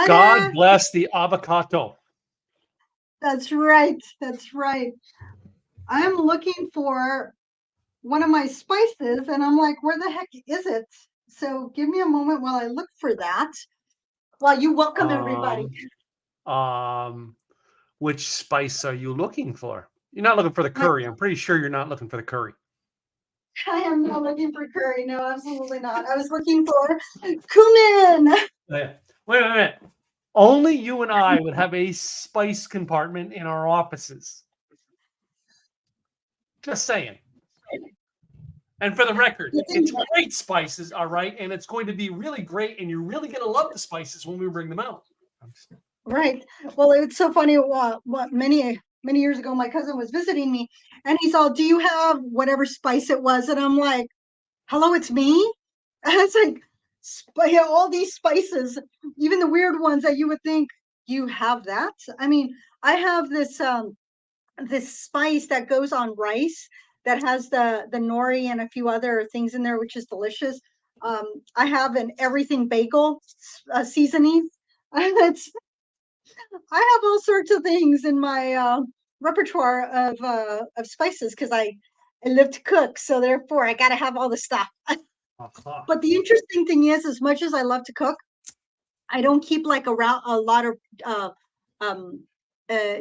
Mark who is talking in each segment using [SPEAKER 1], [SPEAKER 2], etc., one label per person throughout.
[SPEAKER 1] God bless the avocado.
[SPEAKER 2] That's right. That's right. I'm looking for one of my spices and I'm like, where the heck is it? So give me a moment while I look for that. While you welcome everybody.
[SPEAKER 1] Which spice are you looking for? You're not looking for the curry. I'm pretty sure you're not looking for the curry.
[SPEAKER 2] I am not looking for curry. No, absolutely not. I was looking for cumin.
[SPEAKER 1] Wait a minute. Only you and I would have a spice compartment in our offices. Just saying. And for the record, it's great spices, all right? And it's going to be really great, and you're really going to love the spices when we bring them out.
[SPEAKER 2] Right. Well, it's so funny. What many years ago, my cousin was visiting me, and he's all, "Do you have whatever spice it was?" And I'm like, "Hello, it's me." And it's like all these spices, even the weird ones that you would think you have that. I mean, I have this spice that goes on rice that has the nori and a few other things in there, which is delicious. I have an everything bagel seasoning. It's I have all sorts of things in my repertoire of spices because I live to cook, so therefore I got to have all the stuff. But the interesting thing is, as much as I love to cook, I don't keep like a lot of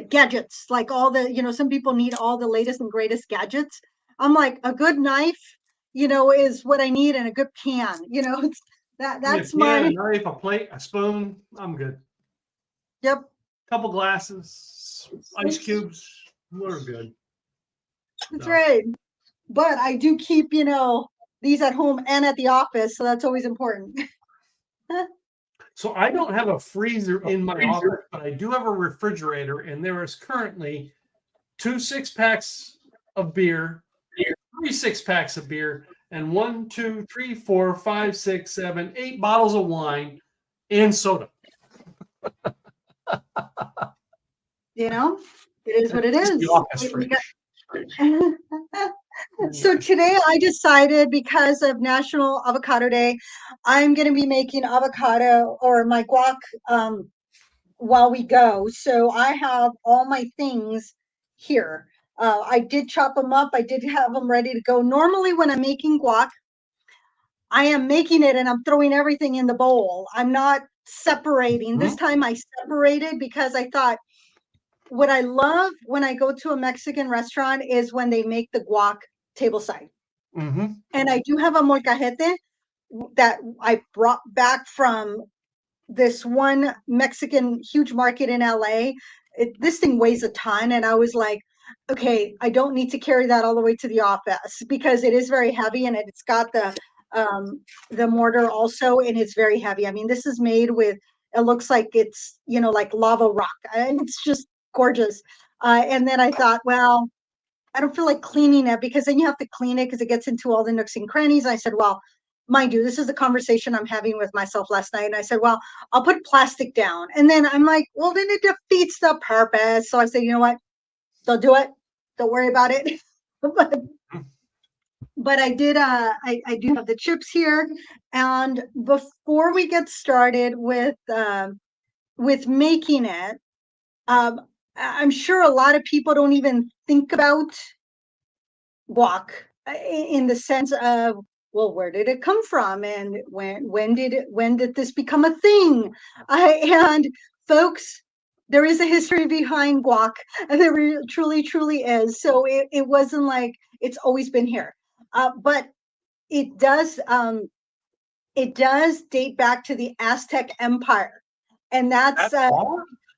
[SPEAKER 2] gadgets, like all the some people need all the latest and greatest gadgets. I'm like, a good knife, is what I need, and a good pan. It's that's my
[SPEAKER 1] a knife, a plate, a spoon. I'm good.
[SPEAKER 2] Yep.
[SPEAKER 1] Couple glasses, ice cubes. We're good.
[SPEAKER 2] That's right. But I do keep, these at home and at the office, so that's always important.
[SPEAKER 1] So I don't have a freezer in my office, but I do have a refrigerator, and there is currently 2 6-packs of beer, 3 6-packs of beer, and 1, 2, 3, 4, 5, 6, 7, 8 bottles of wine and soda.
[SPEAKER 2] It is what it is. The office fridge. So today I decided, because of National Avocado Day, I'm going to be making avocado or my guac while we go. So I have all my things here. I did chop them up. I did have them ready to go. Normally when I'm making guac, I am making it and I'm throwing everything in the bowl. I'm not separating. Mm-hmm. This time I separated because I thought, what I love when I go to a Mexican restaurant is when they make the guac tableside. Mm-hmm. And I do have a molcajete that I brought back from this one Mexican huge market in LA. This thing weighs a ton. And I was like, okay, I don't need to carry that all the way to the office because it is very heavy, and it's got the mortar also, and it's very heavy. I mean, this is made with, it looks like it's, like lava rock, and it's just gorgeous. And then I thought, well, I don't feel like cleaning it because then you have to clean it because it gets into all the nooks and crannies. I said, well, mind you, this is the conversation I'm having with myself last night. And I said, well, I'll put plastic down. And then I'm like, well, then it defeats the purpose. So I said, you know what? Don't do it. Don't worry about it. But I did, I do have the chips here. And before we get started with making it, I'm sure a lot of people don't even think about guac in the sense of, well, where did it come from, and when did this become a thing? And folks, there is a history behind guac, and there truly is. So it wasn't like it's always been here, but it does date back to the Aztec Empire, and that's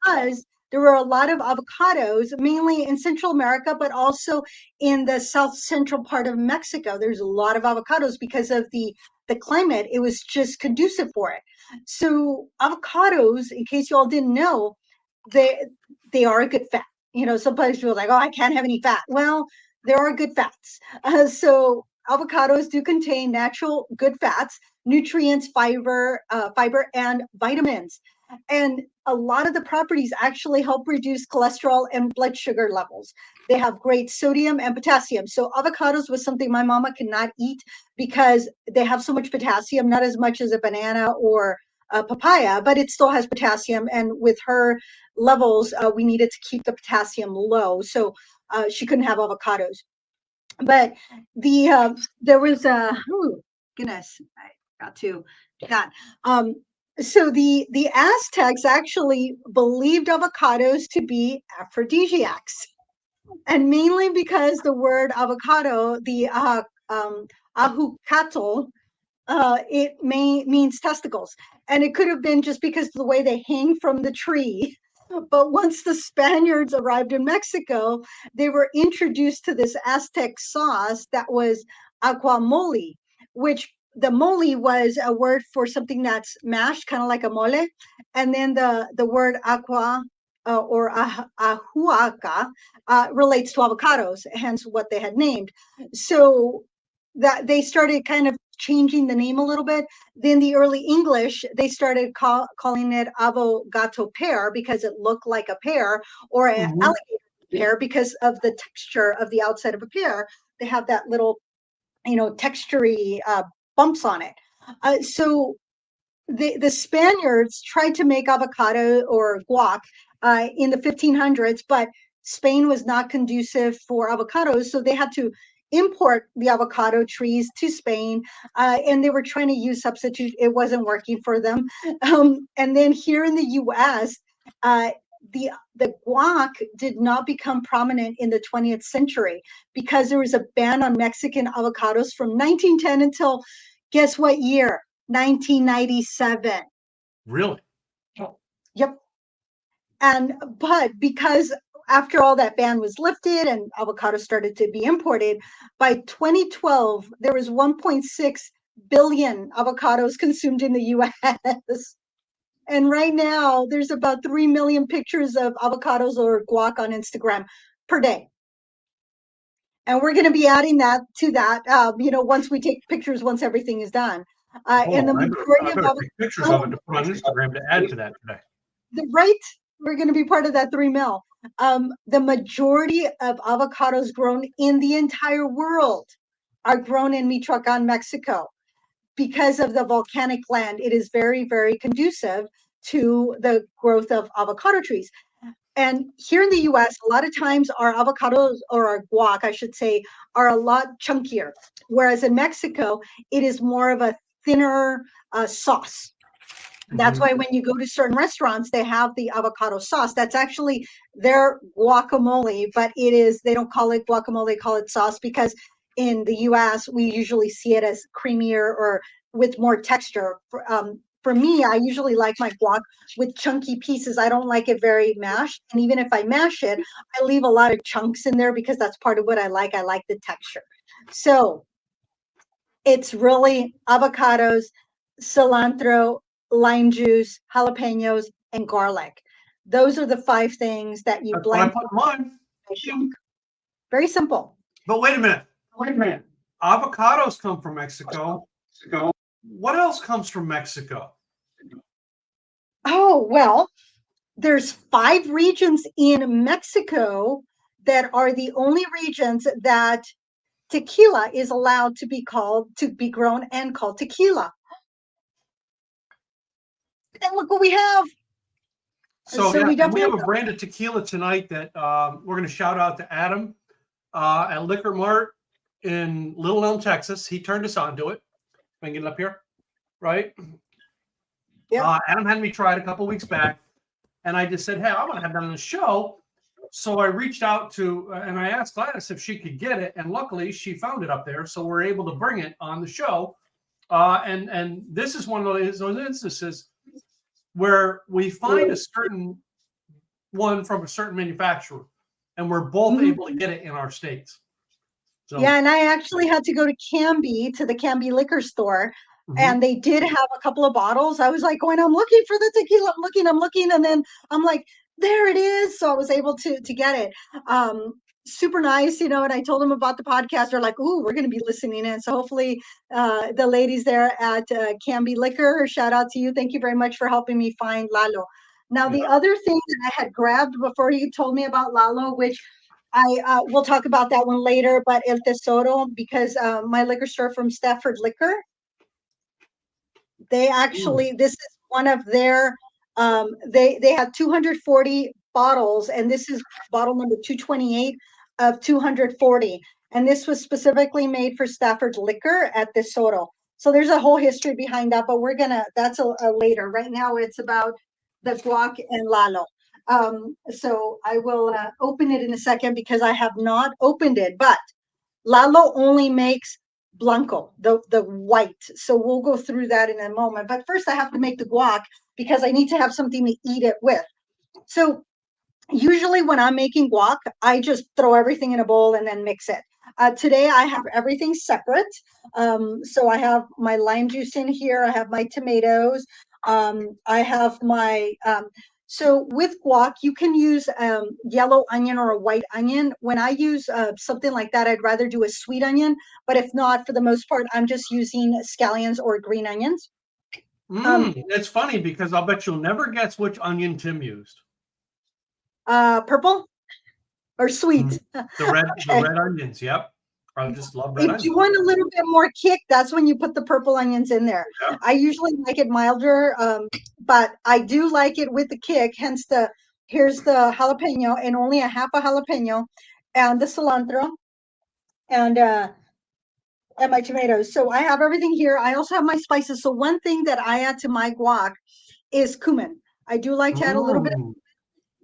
[SPEAKER 2] because there were a lot of avocados, mainly in Central America, but also in the south central part of Mexico. There's a lot of avocados because of the climate. It was just conducive for it. So avocados, in case you all didn't know, they are a good fat. Sometimes people are like, oh, I can't have any fat. Well, there are good fats. So avocados do contain natural good fats, nutrients, fiber, and vitamins. And a lot of the properties actually help reduce cholesterol and blood sugar levels. They have great sodium and potassium. So avocados was something my mama could not eat because they have so much potassium, not as much as a banana or papaya, but it still has potassium. And with her levels, we needed to keep the potassium low, so she couldn't have avocados. But there was a goodness, I got to that. So the Aztecs actually believed avocados to be aphrodisiacs, and mainly because the word avocado, the ahucatl, means testicles, and it could have been just because of the way they hang from the tree. But once the Spaniards arrived in Mexico, they were introduced to this Aztec sauce that was guacamole, which the mole was a word for something that's mashed, kind of like a mole, and then the word aqua or ahuaca relates to avocados, hence what they had named. So that they started kind of changing the name a little bit. Then the early English, they started calling it avogato pear because it looked like a pear, or an alligator pear because of the texture of the outside of a pear. They have that little, textury bumps on it. So the Spaniards tried to make avocado or guac in the 1500s, but Spain was not conducive for avocados, so they had to import the avocado trees to Spain, and they were trying to use substitute. It wasn't working for them. And then here in the U.S., the guac did not become prominent in the 20th century because there was a ban on Mexican avocados from 1910 until, guess what year? 1997.
[SPEAKER 1] Really?
[SPEAKER 2] Yep. But because after all that ban was lifted and avocado started to be imported, by 2012 there was 1.6 billion avocados consumed in the US. And right now there's about 3 million pictures of avocados or guac on Instagram per day. And we're going to be adding that to that, once we take pictures, once everything is done. And the majority
[SPEAKER 1] of take pictures of it to put on Instagram to add to that today.
[SPEAKER 2] We're going to be part of that 3 mil. The majority of avocados grown in the entire world are grown in Michoacan, Mexico. Because of the volcanic land, it is very, very conducive to the growth of avocado trees. And here in the US, a lot of times our avocados, or our guac, I should say, are a lot chunkier. Whereas in Mexico, it is more of a thinner sauce. That's why when you go to certain restaurants, they have the avocado sauce. That's actually their guacamole, but they don't call it guacamole, they call it sauce, because in the US, we usually see it as creamier or with more texture. For me, I usually like my guac with chunky pieces. I don't like it very mashed. And even if I mash it, I leave a lot of chunks in there because that's part of what I like. I like the texture. So it's really avocados, cilantro, lime juice, jalapenos, and garlic. Those are the 5 things that you blend.
[SPEAKER 1] I put mine.
[SPEAKER 2] Very simple.
[SPEAKER 1] But wait a minute. Avocados come from Mexico. What else comes from Mexico?
[SPEAKER 2] Oh, well, there's 5 regions in Mexico that are the only regions that tequila is allowed to be grown and called tequila. And look what we have.
[SPEAKER 1] So we have a brand of tequila tonight that we're going to shout out to Adam at Liquor Mart in Little Elm, Texas. He turned us on to it. If I can get it up here, right? Yeah. Adam had me try it a couple weeks back, and I just said, "Hey, I want to have that on the show." So I reached out to and I asked Gladys if she could get it, and luckily she found it up there, so we're able to bring it on the show. And this is one of those instances where we find a certain one from a certain manufacturer, and we're both able to get it in our states. So.
[SPEAKER 2] Yeah, and I actually had to go to the Canby liquor store, and they did have a couple of bottles. I was like going, I'm looking for the tequila, I'm looking, and then I'm like, there it is. So I was able to get it. Super nice, and I told them about the podcast. They're like, ooh, we're going to be listening in. So hopefully the ladies there at Canby Liquor, shout out to you. Thank you very much for helping me find Lalo. Now, the other thing that I had grabbed before you told me about Lalo, which we'll talk about that one later, but El Tesoro, because my liquor store from Stafford Liquor, they actually, this is one of their, they had 240 bottles, and this is bottle number 228 of 240. And this was specifically made for Stafford Liquor at Tesoro. So there's a whole history behind that, but that's a later. Right now it's about the guac and Lalo. So I will open it in a second because I have not opened it, but Lalo only makes blanco, the white. So we'll go through that in a moment. But first I have to make the guac because I need to have something to eat it with. So usually when I'm making guac, I just throw everything in a bowl and then mix it. Today I have everything separate. So I have my lime juice in here. I have my tomatoes. I have my, so with guac, you can use yellow onion or a white onion. When I use something like that, I'd rather do a sweet onion. But if not, for the most part, I'm just using scallions or green onions.
[SPEAKER 1] It's funny because I'll bet you'll never guess which onion Tim used.
[SPEAKER 2] Purple or sweet?
[SPEAKER 1] The red onions. Yep. I just love red onions.
[SPEAKER 2] If you want a little bit more kick, that's when you put the purple onions in there. Yeah. I usually like it milder, but I do like it with the kick. Hence here's the jalapeno, and only a half a jalapeno, and the cilantro, and my tomatoes. So I have everything here. I also have my spices. So one thing that I add to my guac is cumin. I do like to add a little bit.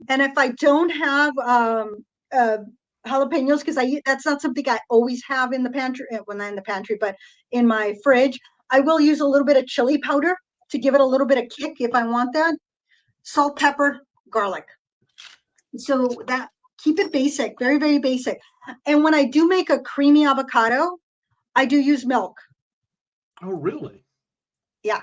[SPEAKER 2] And if I don't have jalapenos, because that's not something I always have in the pantry, well, not in the pantry, but in my fridge, I will use a little bit of chili powder to give it a little bit of kick if I want that. Salt, pepper, garlic. So that, keep it basic, very, very basic. And when I do make a creamy avocado, I do use milk.
[SPEAKER 1] Oh, really?
[SPEAKER 2] Yeah.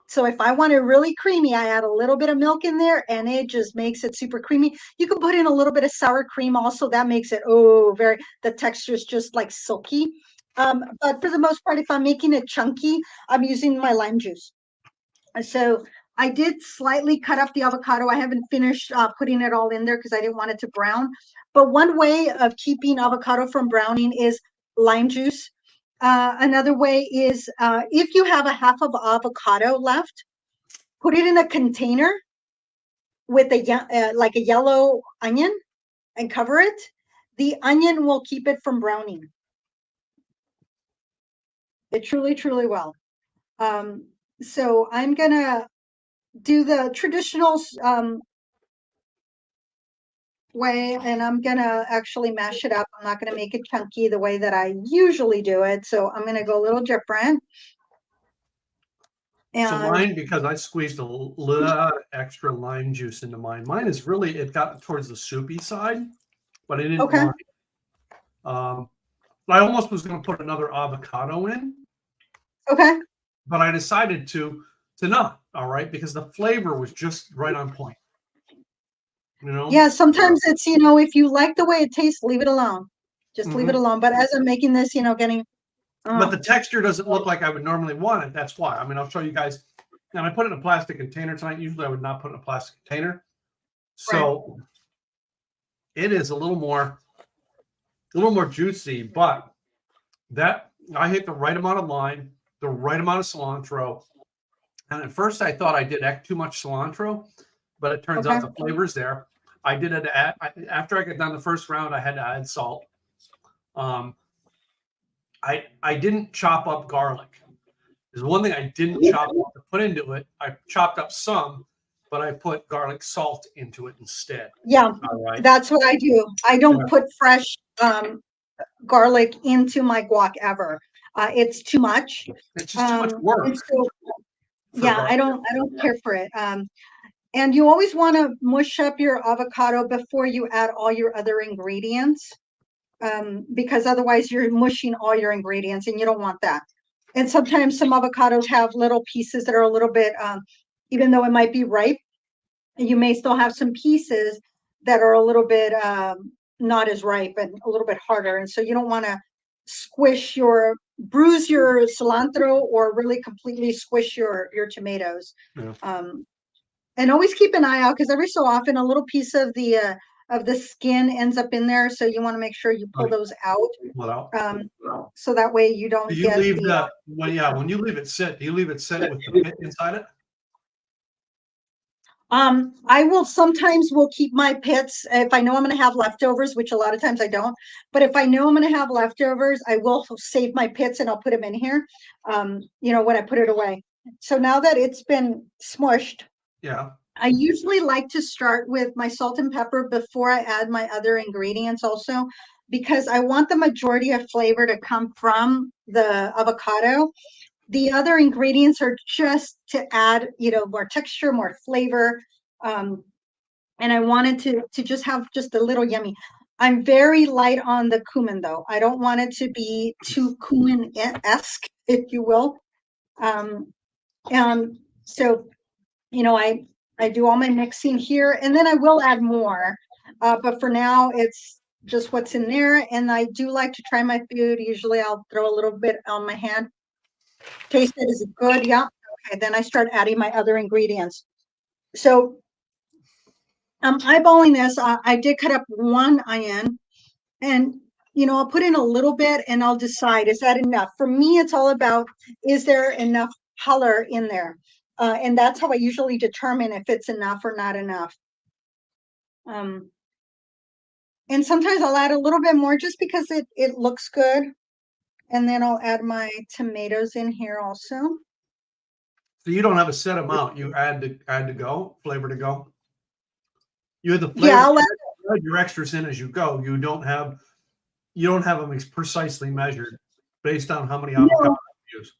[SPEAKER 2] So if I want it really creamy, I add a little bit of milk in there and it just makes it super creamy. You can put in a little bit of sour cream also. That makes it, the texture is just like silky. But for the most part, if I'm making it chunky, I'm using my lime juice. So I did slightly cut up the avocado. I haven't finished putting it all in there because I didn't want it to brown. But one way of keeping avocado from browning is lime juice. Another way is if you have a half of avocado left, put it in a container with like a yellow onion and cover it. The onion will keep it from browning. It truly, truly will. So I'm going to do the traditional way, and I'm going to actually mash it up. I'm not going to make it chunky the way that I usually do it. So I'm going to go a little different.
[SPEAKER 1] And so mine, because I squeezed a little extra lime juice into mine. Mine is really, it got towards the soupy side, but I didn't mind. I almost was going to put another avocado in. Okay. But I decided to not, all right, because the flavor was just right on point. You know?
[SPEAKER 2] Yeah, sometimes it's, if you like the way it tastes, leave it alone. Just leave it alone. But as I'm making this, getting...
[SPEAKER 1] But the texture doesn't look like I would normally want it. That's why. I mean, I'll show you guys. Now, I put it in a plastic container tonight. Usually, I would not put it in a plastic container. So it is a little more juicy. But that I hit the right amount of lime, the right amount of cilantro. And at first, I thought I did too much cilantro, but it turns out the flavor's there. I did it after I got done the first round. I had to add salt. I didn't chop up garlic. There's one thing I didn't chop up to put into it. I chopped up some, but I put garlic salt into it instead.
[SPEAKER 2] Yeah, that's what I do. I don't put fresh garlic into my guac ever. It's too much.
[SPEAKER 1] It's just too much work.
[SPEAKER 2] I don't care for it. And you always want to mush up your avocado before you add all your other ingredients. Because otherwise you're mushing all your ingredients and you don't want that. And sometimes some avocados have little pieces that are a little bit, even though it might be ripe, you may still have some pieces that are a little bit not as ripe and a little bit harder. And so you don't want to bruise your cilantro or really completely squish your tomatoes. And always keep an eye out because every so often a little piece of the skin ends up in there, so you want to make sure you pull those out. So that way you don't
[SPEAKER 1] when you leave it sit, do you leave it sit with the pit inside it?
[SPEAKER 2] I will sometimes will keep my pits if I know I'm going to have leftovers, which a lot of times I don't. But if I know I'm going to have leftovers, I will save my pits and I'll put them in here. When I put it away. So now that it's been smushed,
[SPEAKER 1] Yeah.
[SPEAKER 2] I usually like to start with my salt and pepper before I add my other ingredients also, because I want the majority of flavor to come from the avocado. The other ingredients are just to add, more texture, more flavor. Um, and I wanted to just have just a little yummy. I'm very light on the cumin though. I don't want it to be too cumin-esque, if you will. Um, and so, I do all my mixing here and then I will add more. But for now, it's just what's in there. And I do like to try my food. Usually I'll throw a little bit on my hand. Taste it. Is it good? Yeah. Okay. Then I start adding my other ingredients. So I'm eyeballing this. I did cut up one onion and, I'll put in a little bit and I'll decide, is that enough? For me, it's all about, is there enough color in there? And that's how I usually determine if it's enough or not enough. And sometimes I'll add a little bit more just because it looks good. And then I'll add my tomatoes in here also.
[SPEAKER 1] So you don't have a set amount. You add to go, flavor to go. You have the flavor.
[SPEAKER 2] Yeah, I'll
[SPEAKER 1] add your extras in as you go. You don't have them precisely measured based on how many avocados you use.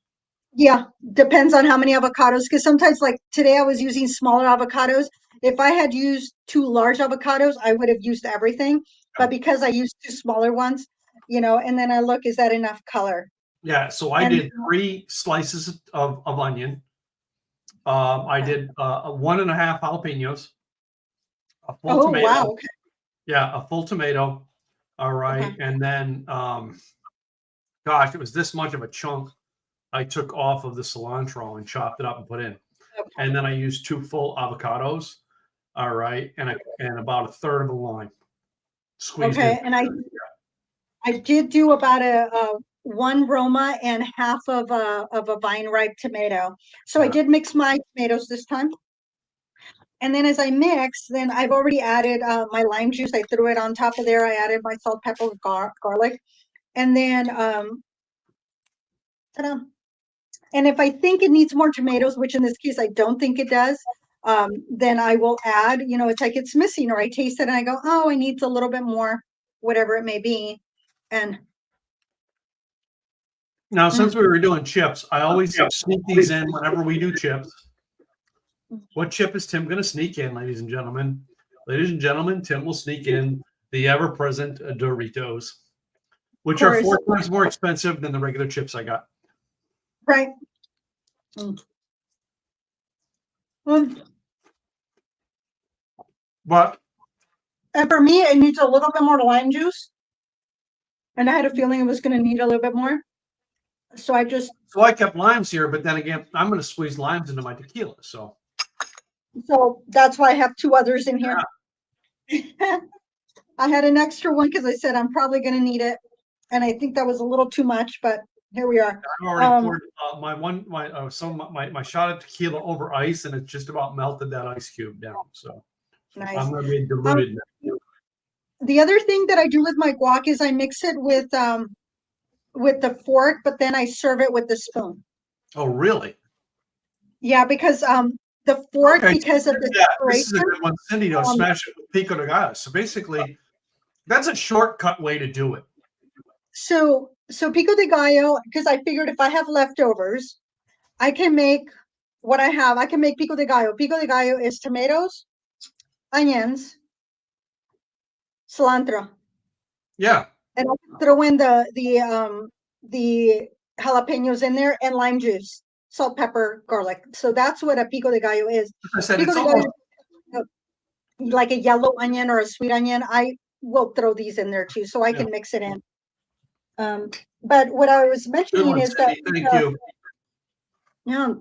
[SPEAKER 2] Yeah, depends on how many avocados. Because sometimes, like today, I was using smaller avocados. If I had used two large avocados, I would have used everything. But because I used two smaller ones, and then I look, is that enough color?
[SPEAKER 1] Yeah, so I did 3 slices of onion. I did 1.5 jalapenos, a full tomato.
[SPEAKER 2] Wow. Okay.
[SPEAKER 1] Yeah, a full tomato. All right.
[SPEAKER 2] Okay.
[SPEAKER 1] And then, gosh, it was this much of a chunk I took off of the cilantro and chopped it up and put in.
[SPEAKER 2] Okay.
[SPEAKER 1] And then I used 2 full avocados. All right. And about a third of a lime squeezed in.
[SPEAKER 2] And I did do about a 1 Roma and half of a vine ripe tomato. So I did mix my tomatoes this time. And then as I mix, then I've already added my lime juice. I threw it on top of there. I added my salt, pepper, garlic. And then, ta-da. And if I think it needs more tomatoes, which in this case I don't think it does, then I will add, it's like it's missing, or I taste it and I go, oh, I need a little bit more, whatever it may be. And
[SPEAKER 1] now, since we were doing chips, I always sneak these in whenever we do chips. What chip is Tim going to sneak in, ladies and gentlemen? Ladies and gentlemen, Tim will sneak in the ever-present Doritos, which are 4 times more expensive than the regular chips I got.
[SPEAKER 2] Right.
[SPEAKER 1] But
[SPEAKER 2] and for me, it needs a little bit more lime juice. And I had a feeling it was going to need a little bit more. So I
[SPEAKER 1] kept limes here, but then again, I'm going to squeeze limes into my tequila. So
[SPEAKER 2] that's why I have 2 others in here. Yeah. I had an extra one because I said I'm probably going to need it. And I think that was a little too much, but here we are.
[SPEAKER 1] I've already poured my shot of tequila over ice, and it just about melted that ice cube down. So
[SPEAKER 2] nice.
[SPEAKER 1] I'm going to be diluted now.
[SPEAKER 2] The other thing that I do with my guac is I mix it with the fork, but then I serve it with the spoon.
[SPEAKER 1] Oh, really?
[SPEAKER 2] Yeah, because the fork, because of the separation.
[SPEAKER 1] This is a good one, Cindy. To smash it with pico de gallo. So basically, that's a shortcut way to do it.
[SPEAKER 2] So pico de gallo, because I figured if I have leftovers, I can make what I have. I can make pico de gallo. Pico de gallo is tomatoes, onions, cilantro.
[SPEAKER 1] Yeah.
[SPEAKER 2] And I throw in the jalapenos in there and lime juice, salt, pepper, garlic. So that's what a pico de gallo is.
[SPEAKER 1] I said
[SPEAKER 2] pico
[SPEAKER 1] it's
[SPEAKER 2] de
[SPEAKER 1] almost
[SPEAKER 2] gallo, like a yellow onion or a sweet onion. I will throw these in there too, so I can mix it in. But what I was mentioning is that
[SPEAKER 1] thank you.
[SPEAKER 2] Yeah,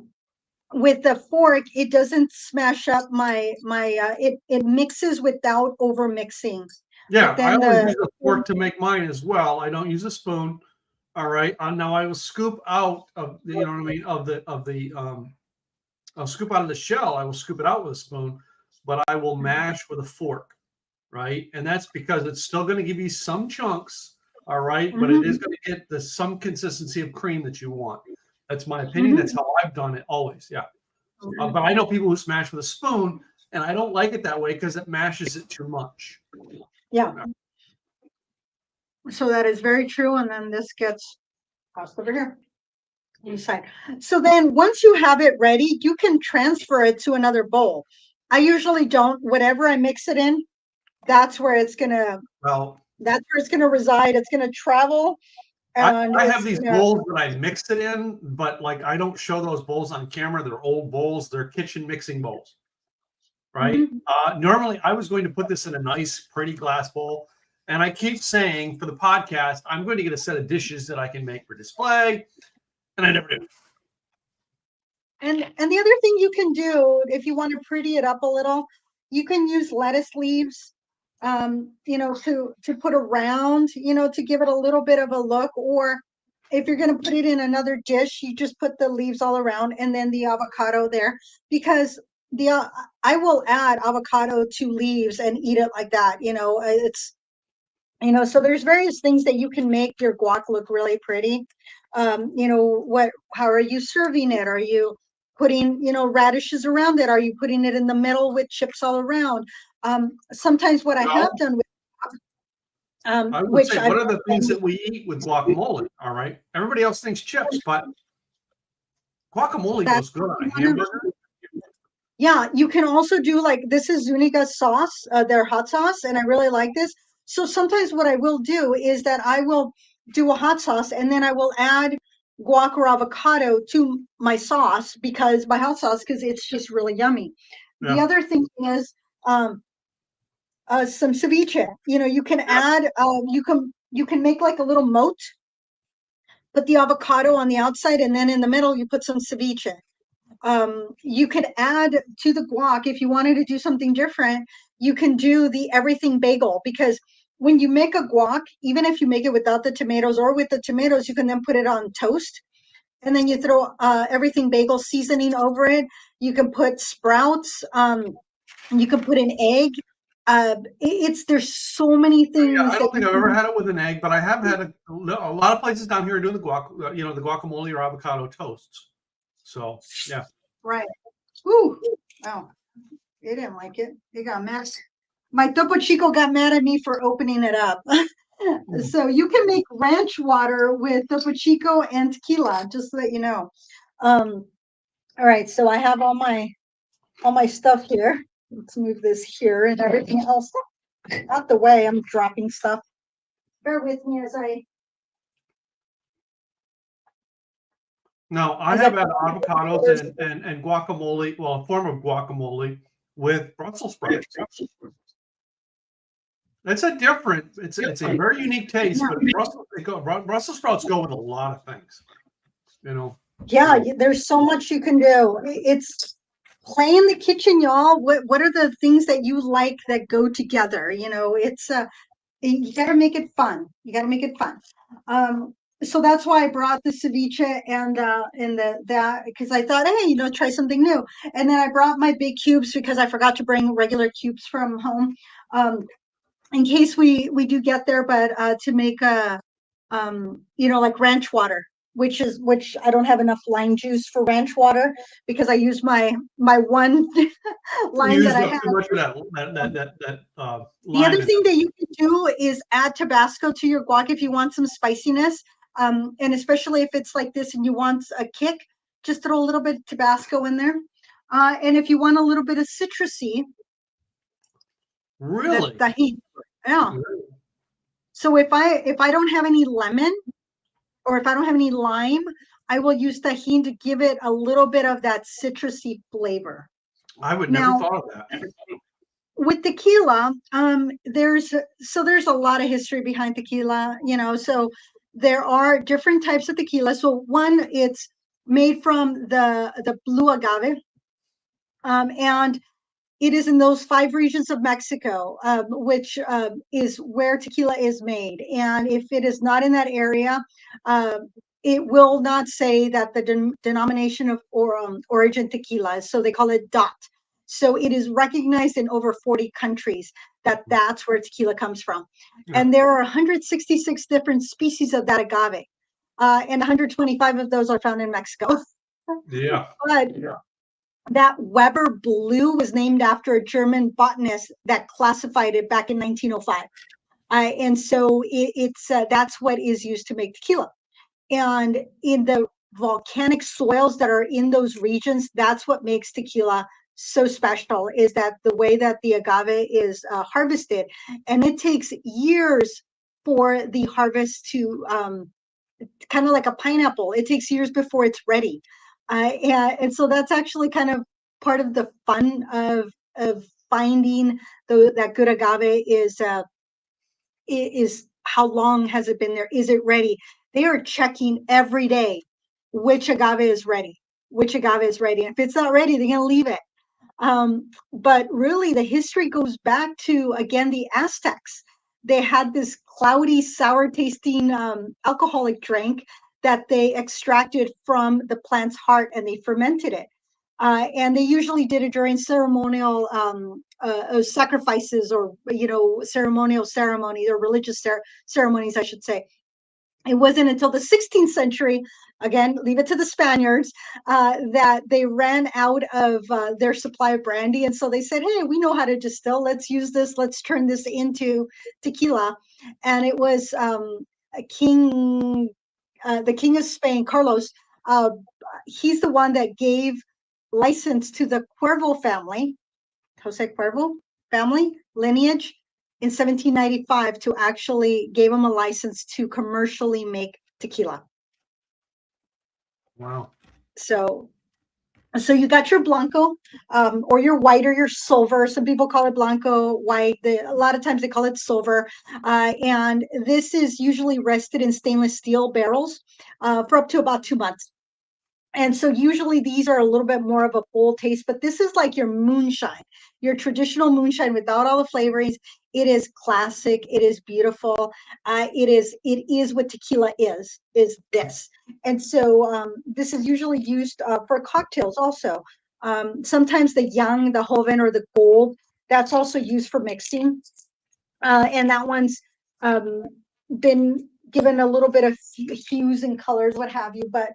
[SPEAKER 2] with the fork, it doesn't smash up it mixes without over mixing.
[SPEAKER 1] Yeah, I always use a fork to make mine as well. I don't use a spoon. All right. Now I will scoop out of the, I'll scoop out of the shell. I will scoop it out with a spoon. but I will mash with a fork, right? And that's because it's still going to give you some chunks, all right, but it is going to get some consistency of cream that you want. That's my opinion. That's how I've done it always. Yeah. But I know people who smash with a spoon, and I don't like it that way because it mashes it too much.
[SPEAKER 2] Yeah. So that is very true. And then this gets tossed over here inside. So then once you have it ready, you can transfer it to another bowl. I usually don't. Whatever I mix it in, that's where it's gonna reside. It's gonna travel. And
[SPEAKER 1] I have these bowls that I mix it in, but like I don't show those bowls on camera. They're old bowls. They're kitchen mixing bowls, right? Normally, I was going to put this in a nice, pretty glass bowl, and I keep saying for the podcast, I'm going to get a set of dishes that I can make for display, and I never do.
[SPEAKER 2] And the other thing you can do if you want to pretty it up a little, you can use lettuce leaves. To put around, to give it a little bit of a look. Or if you're going to put it in another dish, you just put the leaves all around and then the avocado there, because I will add avocado to leaves and eat it like that. So there's various things that you can make your guac look really pretty. How are you serving it? Are you putting, radishes around it? Are you putting it in the middle with chips all around? Sometimes what I have done with
[SPEAKER 1] I would say one of the things that we eat with guacamole, all right? Everybody else thinks chips, but guacamole goes good on a hamburger.
[SPEAKER 2] Yeah, you can also do this is Zuniga sauce, their hot sauce, and I really like this. So sometimes what I will do is that I will do a hot sauce and then I will add guac or avocado to my sauce, because my hot sauce, because it's just really yummy. Yeah. The other thing is some ceviche. You can add you can make like a little moat, put the avocado on the outside, and then in the middle you put some ceviche. You could add to the guac, if you wanted to do something different, you can do the everything bagel, because when you make a guac, even if you make it without the tomatoes or with the tomatoes, you can then put it on toast, and then you throw everything bagel seasoning over it. You can put sprouts. You can put an egg. There's so many things.
[SPEAKER 1] Yeah, I don't think I've ever had it with an egg, but I have had a lot of places down here are doing the the guacamole or avocado toasts. So yeah.
[SPEAKER 2] Right. Ooh. Oh, they didn't like it. They got mad. My Topo Chico got mad at me for opening it up. So you can make ranch water with Topo Chico and tequila, just so that you know. All right, so I have all my stuff here. Let's move this here and everything else out the way. I'm dropping stuff. Bear with me as I.
[SPEAKER 1] No, I have had avocados and guacamole, well, a form of guacamole with Brussels sprouts. It's a very unique taste, but Brussels sprouts go with a lot of things,
[SPEAKER 2] Yeah, there's so much you can do. It's play in the kitchen, y'all. What are the things that you like that go together? It's you got to make it fun. So that's why I brought the ceviche and that, because I thought, hey, try something new. And then I brought my big cubes because I forgot to bring regular cubes from home, in case we do get there. But to make like ranch water, which I don't have enough lime juice for ranch water, because I use my one lime that I have. The other thing that you can do is add Tabasco to your guac if you want some spiciness, and especially if it's like this and you want a kick, just throw a little bit of Tabasco in there. And if you want a little bit of citrusy,
[SPEAKER 1] really,
[SPEAKER 2] yeah. So if I don't have any lemon, or if I don't have any lime, I will use tahini to give it a little bit of that citrusy flavor.
[SPEAKER 1] I would never thought of that.
[SPEAKER 2] With tequila, there's a lot of history behind tequila, so there are different types of tequila. So one, it's made from the blue agave, and it is in those 5 regions of Mexico, which is where tequila is made. And if it is not in that area, it will not say that the denomination of origin tequila. So they call it DOT. So it is recognized in over 40 countries that's where tequila comes from.
[SPEAKER 1] Yeah.
[SPEAKER 2] And there are 166 different species of that agave. And 125 of those are found in Mexico.
[SPEAKER 1] Yeah.
[SPEAKER 2] But that Weber Blue was named after a German botanist that classified it back in 1905. And so it's that's what is used to make tequila. And in the volcanic soils that are in those regions, that's what makes tequila so special, is that the way that the agave is harvested. And it takes years for the harvest to kind of like a pineapple. It takes years before it's ready. And so that's actually kind of part of the fun of finding that good agave is how long has it been there? Is it ready? They are checking every day which agave is ready, which agave is ready. And if it's not ready, they're going to leave it. But really, the history goes back to, again, the Aztecs. They had this cloudy, sour tasting alcoholic drink that they extracted from the plant's heart and they fermented it. And they usually did it during ceremonial sacrifices or, ceremonial ceremonies or religious ceremonies, I should say. It wasn't until the 16th century, again, leave it to the Spaniards, that they ran out of their supply of brandy. And so they said, hey, we know how to distill. Let's use this. Let's turn this into tequila. And it was the King of Spain, Carlos. He's the one that gave license to the Cuervo family, Jose Cuervo family lineage, in 1795 to actually gave them a license to commercially make tequila.
[SPEAKER 1] Wow.
[SPEAKER 2] So you got your blanco, or your white or your silver. Some people call it blanco, white. A lot of times they call it silver. And this is usually rested in stainless steel barrels for up to about 2 months. And so usually these are a little bit more of a bold taste, but this is like your moonshine, your traditional moonshine without all the flavorings. It is classic. It is beautiful. It is what tequila is this. And so this is usually used for cocktails also. Sometimes the young, the joven, or the gold, that's also used for mixing. And that one's been given a little bit of hues and colors, what have you. But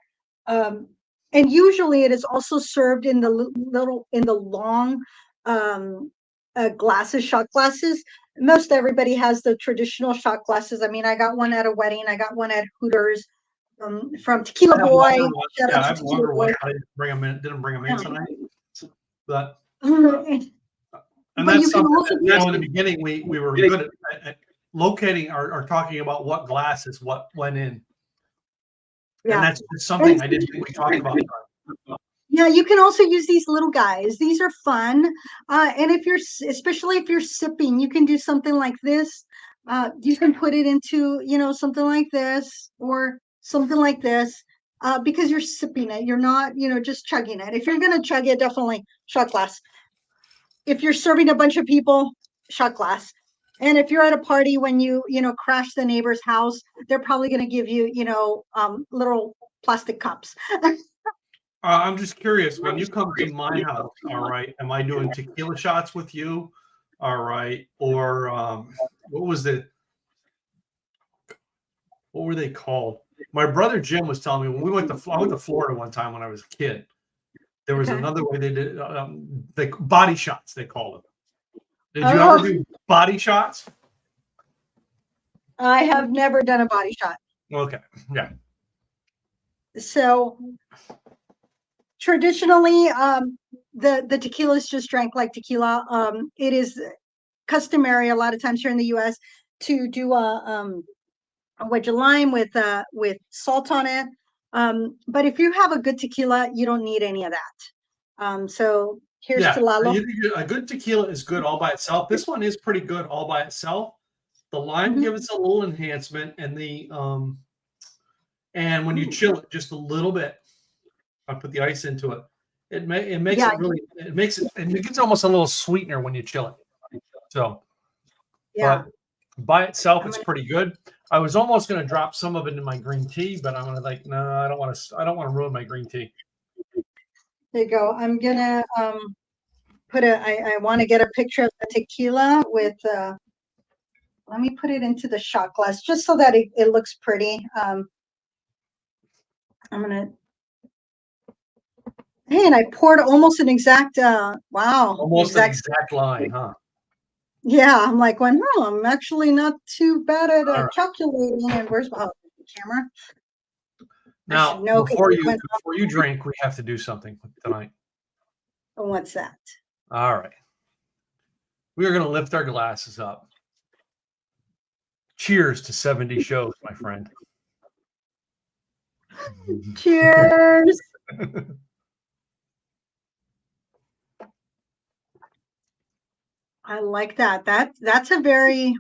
[SPEAKER 2] and usually it is also served in the long glasses, shot glasses. Most everybody has the traditional shot glasses. I mean, I got one at a wedding. I got one at Hooters from Tequila Boy.
[SPEAKER 1] I have longer ones. I didn't bring them in tonight. But and
[SPEAKER 2] but
[SPEAKER 1] that's something that, in the beginning we were good at locating or talking about what glasses what went in. Yeah. And that's something I didn't think we talked about.
[SPEAKER 2] Yeah, you can also use these little guys. These are fun. And especially if you're sipping, you can do something like this. You can put it into, something like this or something like this, because you're sipping it. You're not, just chugging it. If you're going to chug it, definitely shot glass. If you're serving a bunch of people, shot glass. And if you're at a party when you crash the neighbor's house, they're probably going to give you, little plastic cups.
[SPEAKER 1] I'm just curious, when you come to my house, all right, am I doing tequila shots with you? All right. Or what were they called? My brother Jim was telling me when I went to Florida one time when I was a kid, there was another way they did body shots, they called them. Did you ever do body shots?
[SPEAKER 2] I have never done a body shot.
[SPEAKER 1] Okay. Yeah.
[SPEAKER 2] So traditionally, the tequila is just drank like tequila. It is customary a lot of times here in the U.S. to do a wedge of lime with salt on it. But if you have a good tequila, you don't need any of that. So here's to Lalo.
[SPEAKER 1] A good tequila is good all by itself. This one is pretty good all by itself. The lime gives it a little enhancement, and and when you chill it just a little bit, I put the ice into it. It makes it gets almost a little sweetener when you chill it. So, but by itself, it's pretty good. I was almost going to drop some of it in my green tea, but I'm going to no, I don't want to ruin my green tea.
[SPEAKER 2] There you go. I'm gonna I want to get a picture of the tequila with, let me put it into the shot glass just so that it looks pretty. I'm going to, hey, and I poured almost an exact, wow.
[SPEAKER 1] Almost an exact line, huh?
[SPEAKER 2] Yeah, I'm like, well, no, I'm actually not too bad at calculating. And where's the camera?
[SPEAKER 1] Now, before you drink, we have to do something tonight.
[SPEAKER 2] What's that?
[SPEAKER 1] All right. We are going to lift our glasses up. Cheers to 70 shows, my friend.
[SPEAKER 2] Cheers. I like that. That's a very.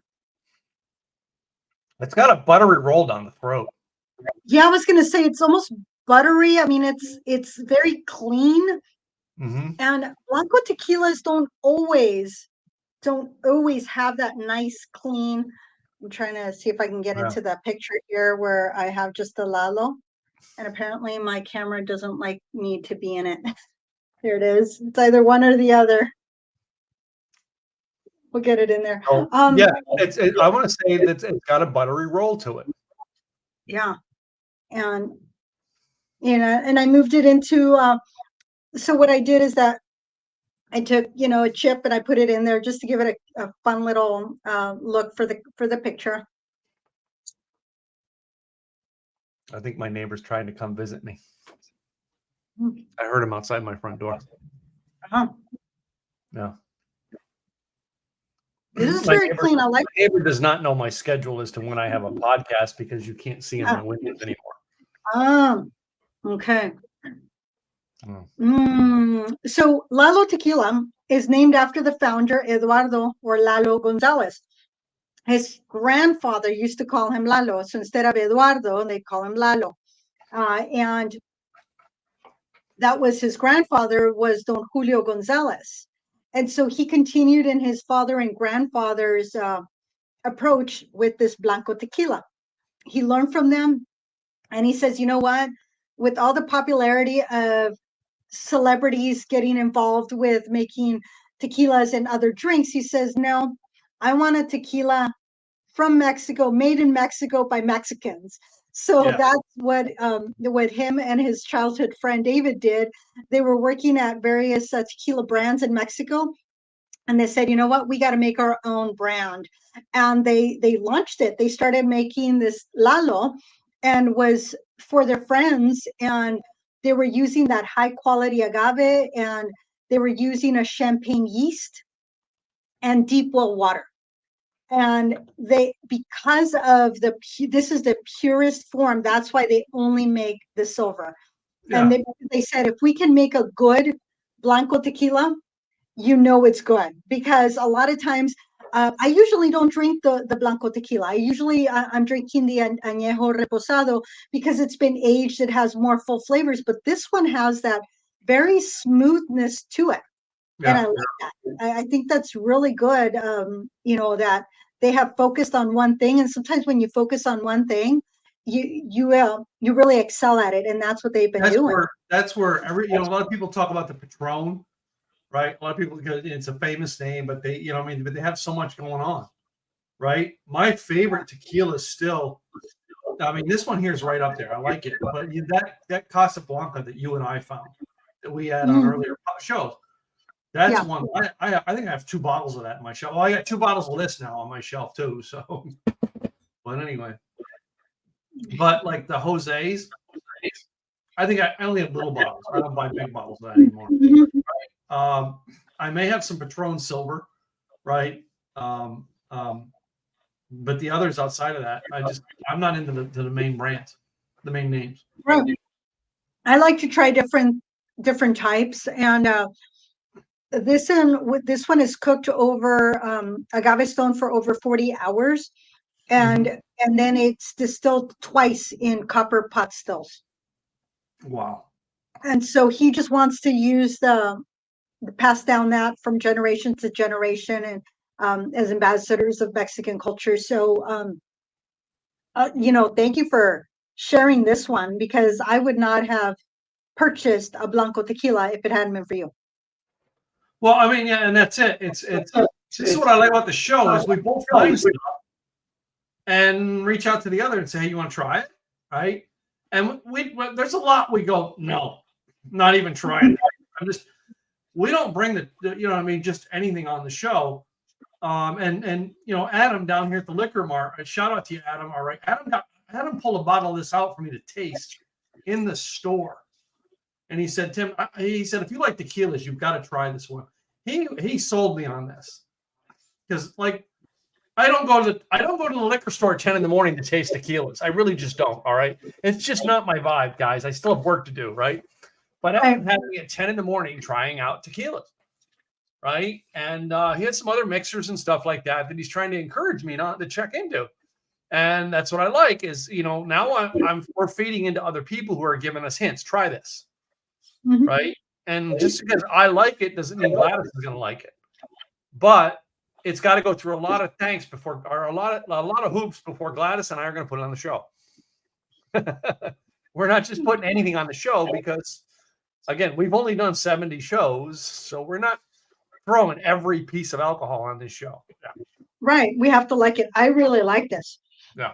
[SPEAKER 1] It's got a buttery roll down the throat.
[SPEAKER 2] Yeah, I was gonna say it's almost buttery. I mean, it's very clean.
[SPEAKER 1] Mm-hmm.
[SPEAKER 2] And Blanco tequilas don't always have that nice clean. I'm trying to see if I can get into the picture here where I have just the Lalo, and apparently my camera doesn't like me to be in it. There it is. It's either one or the other. We'll get it in there.
[SPEAKER 1] Oh, yeah, I want to say that it's got a buttery roll to it.
[SPEAKER 2] Yeah, and and I moved it into. So what I did is that I took a chip and I put it in there just to give it a fun little look for the picture.
[SPEAKER 1] I think my neighbor's trying to come visit me. I heard him outside my front door. Yeah.
[SPEAKER 2] This is very clean. I like
[SPEAKER 1] my neighbor does not know my schedule as to when I have a podcast because you can't see in my windows anymore.
[SPEAKER 2] Okay. So Lalo Tequila is named after the founder, Eduardo or Lalo Gonzalez. His grandfather used to call him Lalo. So instead of Eduardo, they call him Lalo. And that was his grandfather was Don Julio Gonzalez. And so he continued in his father and grandfather's approach with this Blanco tequila. He learned from them. And he says, you know what? With all the popularity of celebrities getting involved with making tequilas and other drinks, he says, no, I want a tequila from Mexico, made in Mexico by Mexicans. So that's what him and his childhood friend David did. They were working at various tequila brands in Mexico, and they said, you know what, we got to make our own brand. And they launched it. They started making this Lalo, and was for their friends, and they were using that high quality agave, and they were using a champagne yeast and deep well water. And because of this is the purest form, that's why they only make the silver. And they said, if we can make a good Blanco tequila, it's good. Because a lot of times I usually don't drink the Blanco tequila. I'm drinking the Añejo Reposado because it's been aged. It has more full flavors, but this one has that very smoothness to it. And I like that. I think that's really good. That they have focused on one thing, and sometimes when you focus on one thing, you really excel at it, and that's what they've been doing.
[SPEAKER 1] That's where a lot of people talk about the Patron, right? A lot of people, because it's a famous name, but they but they have so much going on, right? My favorite tequila is still, this one here is right up there. I like it, but that Casablanca that you and I found that we had on earlier shows. That's one. I think I have 2 bottles of that in my shelf. Well, I got 2 bottles of this now on my shelf too. So, but anyway, but like the Jose's, I think I only have little bottles. I don't buy big bottles of that anymore. Right? I may have some Patron Silver, right? But the others outside of that, I'm not into the main brands, the main names.
[SPEAKER 2] Right. I like to try different types, and this one is cooked over agave stone for over 40 hours, and then it's distilled twice in copper pot stills.
[SPEAKER 1] Wow.
[SPEAKER 2] And so he just wants to use pass down that from generation to generation, and as ambassadors of Mexican culture. So thank you for sharing this one, because I would not have purchased a Blanco tequila if it hadn't been for you.
[SPEAKER 1] Well, I mean, yeah, and that's it. It's this is what I like about the show is we both find stuff and reach out to the other and say, hey, you want to try it? Right. And there's a lot we go, no, not even trying. We don't bring just anything on the show. And Adam down here at the liquor mart, shout out to you, Adam. All right. Adam pulled a bottle of this out for me to taste in the store. And he said, Tim, if you like tequilas, you've got to try this one. He sold me on this. Because I don't go to the liquor store at 10 in the morning to taste tequilas. I really just don't. All right. It's just not my vibe, guys. I still have work to do, right? But I'm having at 10 in the morning trying out tequilas. Right. And he had some other mixers and stuff like that he's trying to encourage me not to check into. And that's what I like is, now we're feeding into other people who are giving us hints. Try this. Mm-hmm. Right. And just because I like it doesn't mean Gladys is going to like it. But it's got to go through a lot of tanks or a lot of hoops before Gladys and I are going to put it on the show. We're not just putting anything on the show because, again, we've only done 70 shows. So we're not throwing every piece of alcohol on this show. Yeah.
[SPEAKER 2] Right. We have to like it. I really like this.
[SPEAKER 1] Yeah.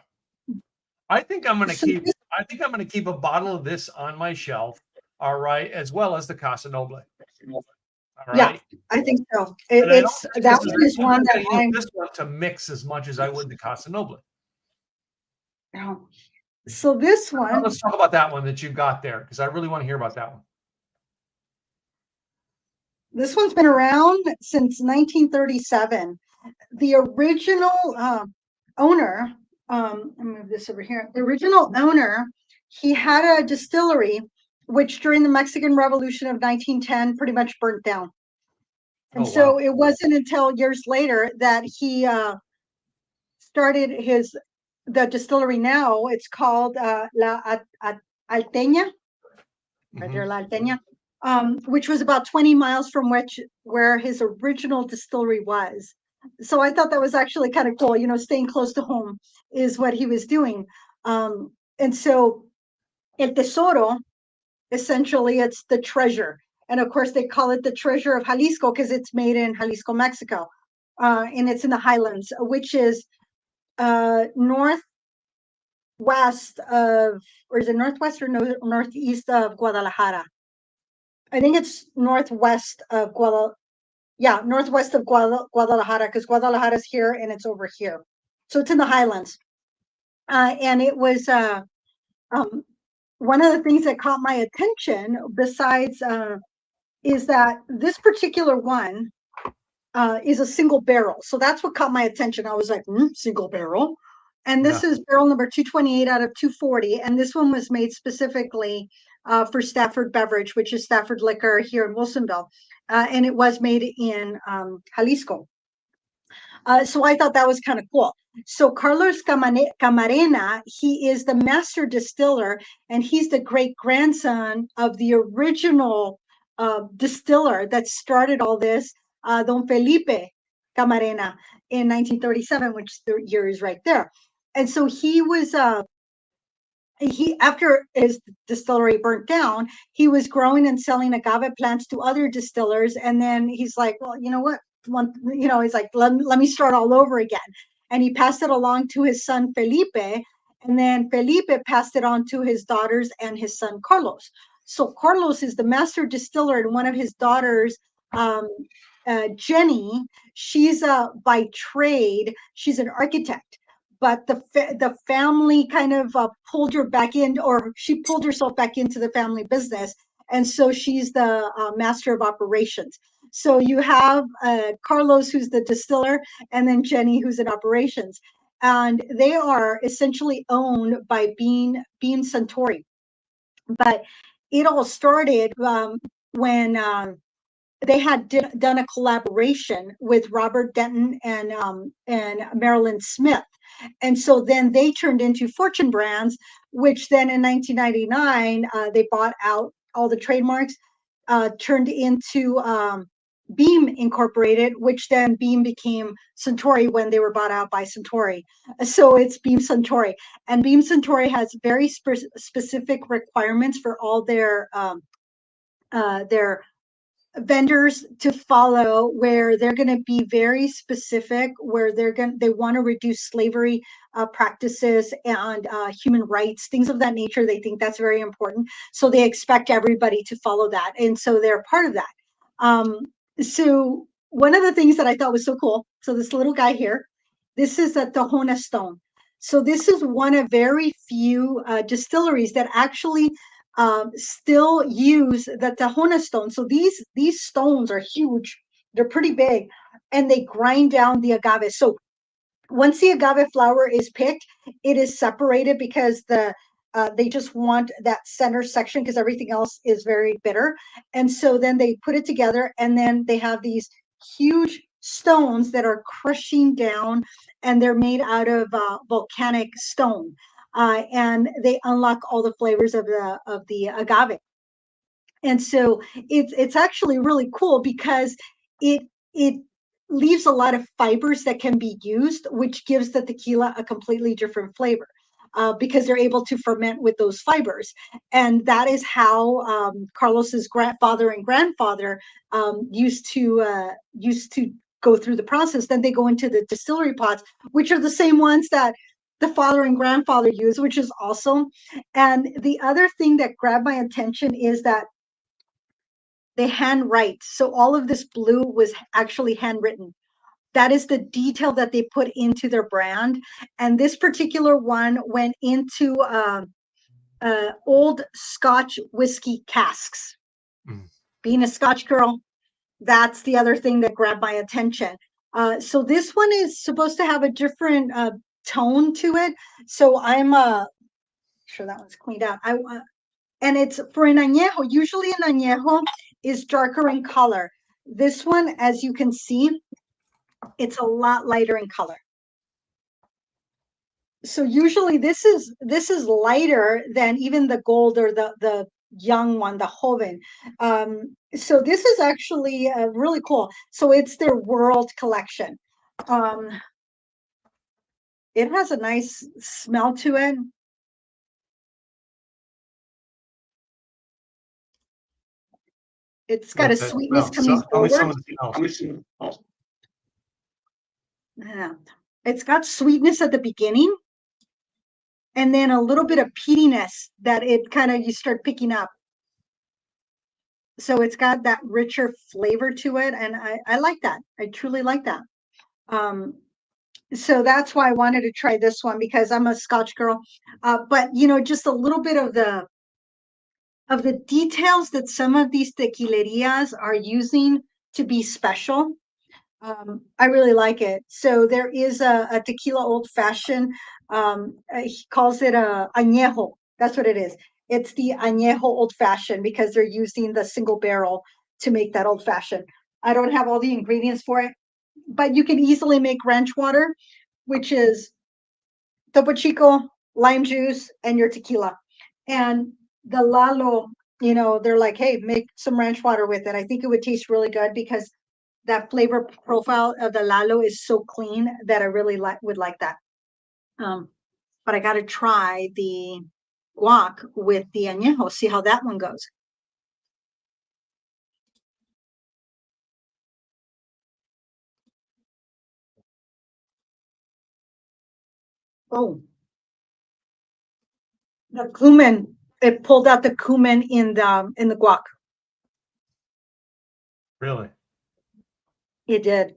[SPEAKER 1] I think I'm going to keep a bottle of this on my shelf. All right. As well as the Casa Noble. All right.
[SPEAKER 2] Yeah, I think so. That is one that I'm
[SPEAKER 1] this one to mix as much as I would the Casa Noble.
[SPEAKER 2] So this one.
[SPEAKER 1] Let's talk about that one that you got there because I really want to hear about that one.
[SPEAKER 2] This one's been around since 1937. The original owner, I'll move this over here. The original owner, he had a distillery, which during the Mexican Revolution of 1910 pretty much burnt down. And so it wasn't until years later that he started the distillery now. It's called La Alteña, right there, La Alteña. Which was about 20 miles from where his original distillery was. So I thought that was actually kind of cool, staying close to home is what he was doing. And so El Tesoro, essentially, it's the treasure. And of course, they call it the treasure of Jalisco because it's made in Jalisco, Mexico. And it's in the highlands, which is northwest of, or is it northwest or northeast of Guadalajara? I think it's northwest of northwest of Guadalajara, because Guadalajara is here and it's over here. So it's in the highlands. And it was one of the things that caught my attention besides is that this particular one is a single barrel. So that's what caught my attention. I was like, single barrel. And this is barrel number 228 out of 240. And this one was made specifically for Stafford Beverage, which is Stafford Liquor here in Wilsonville. And it was made in Jalisco. So I thought that was kind of cool. So Carlos Camarena, he is the master distiller, and he's the great grandson of the original distiller that started all this, Don Felipe Camarena in 1937, which the year is right there. And so he was after his distillery burnt down, he was growing and selling agave plants to other distillers. And then he's like, well, you know what? He's like, let me start all over again. And he passed it along to his son, Felipe. And then Felipe passed it on to his daughters and his son, Carlos. So Carlos is the master distiller, and one of his daughters, Jenny, she's by trade, she's an architect. But the family kind of pulled her back in, or she pulled herself back into the family business. And so she's the master of operations. So you have Carlos, who's the distiller, and then Jenny, who's in operations. And they are essentially owned by Beam Suntory. But it all started when they had done a collaboration with Robert Denton and Marilyn Smith. And so then they turned into Fortune Brands, which then in 1999, they bought out all the trademarks, turned into Beam Incorporated, which then Beam became Suntory when they were bought out by Suntory. So it's Beam Suntory. And Beam Suntory has very specific requirements for all their vendors to follow, where they're going to be very specific, where they want to reduce slavery practices and human rights, things of that nature. They think that's very important, so they expect everybody to follow that, and so they're part of that. So one of the things that I thought was so cool, so this little guy here, this is a Tahona stone. So this is one of very few distilleries that actually still use the Tahona stone. So these stones are huge. They're pretty big, and they grind down the agave. So once the agave flower is picked, it is separated because they just want that center section because everything else is very bitter. And so then they put it together, and then they have these huge stones that are crushing down, and they're made out of volcanic stone. And they unlock all the flavors of the agave. And so it's actually really cool because it leaves a lot of fibers that can be used, which gives the tequila a completely different flavor. Because they're able to ferment with those fibers, and that is how Carlos's grandfather and grandfather used to go through the process. Then they go into the distillery pots, which are the same ones that the father and grandfather used, which is awesome. And the other thing that grabbed my attention is that they handwrite. So all of this blue was actually handwritten. That is the detail that they put into their brand. And this particular one went into old Scotch whiskey casks.
[SPEAKER 1] Mm.
[SPEAKER 2] Being a Scotch girl, that's the other thing that grabbed my attention. So this one is supposed to have a different tone to it. So I'm sure that one's cleaned out. And it's for an añejo. Usually an añejo is darker in color. This one, as you can see, it's a lot lighter in color. So usually this is lighter than even the gold or the young one, the joven. So this is actually really cool. So it's their world collection. It has a nice smell to it. It's got a sweetness coming forward. Yeah. It's got sweetness at the beginning, and then a little bit of peatiness that it kind of you start picking up. So it's got that richer flavor to it, and I like that. I truly like that. So that's why I wanted to try this one, because I'm a Scotch girl. But just a little bit of the details that some of these tequilerias are using to be special. I really like it. So there is a tequila old fashioned. He calls it a añejo. That's what it is. It's the añejo old fashioned because they're using the single barrel to make that old fashioned. I don't have all the ingredients for it, but you can easily make ranch water, which is Topo Chico, lime juice, and your tequila. And the Lalo, they're like, hey, make some ranch water with it. I think it would taste really good because that flavor profile of the Lalo is so clean that I really would like that. But I got to try the guac with the añejo, see how that one goes. Oh, the cumin, it pulled out the cumin in the guac.
[SPEAKER 1] Really?
[SPEAKER 2] It did.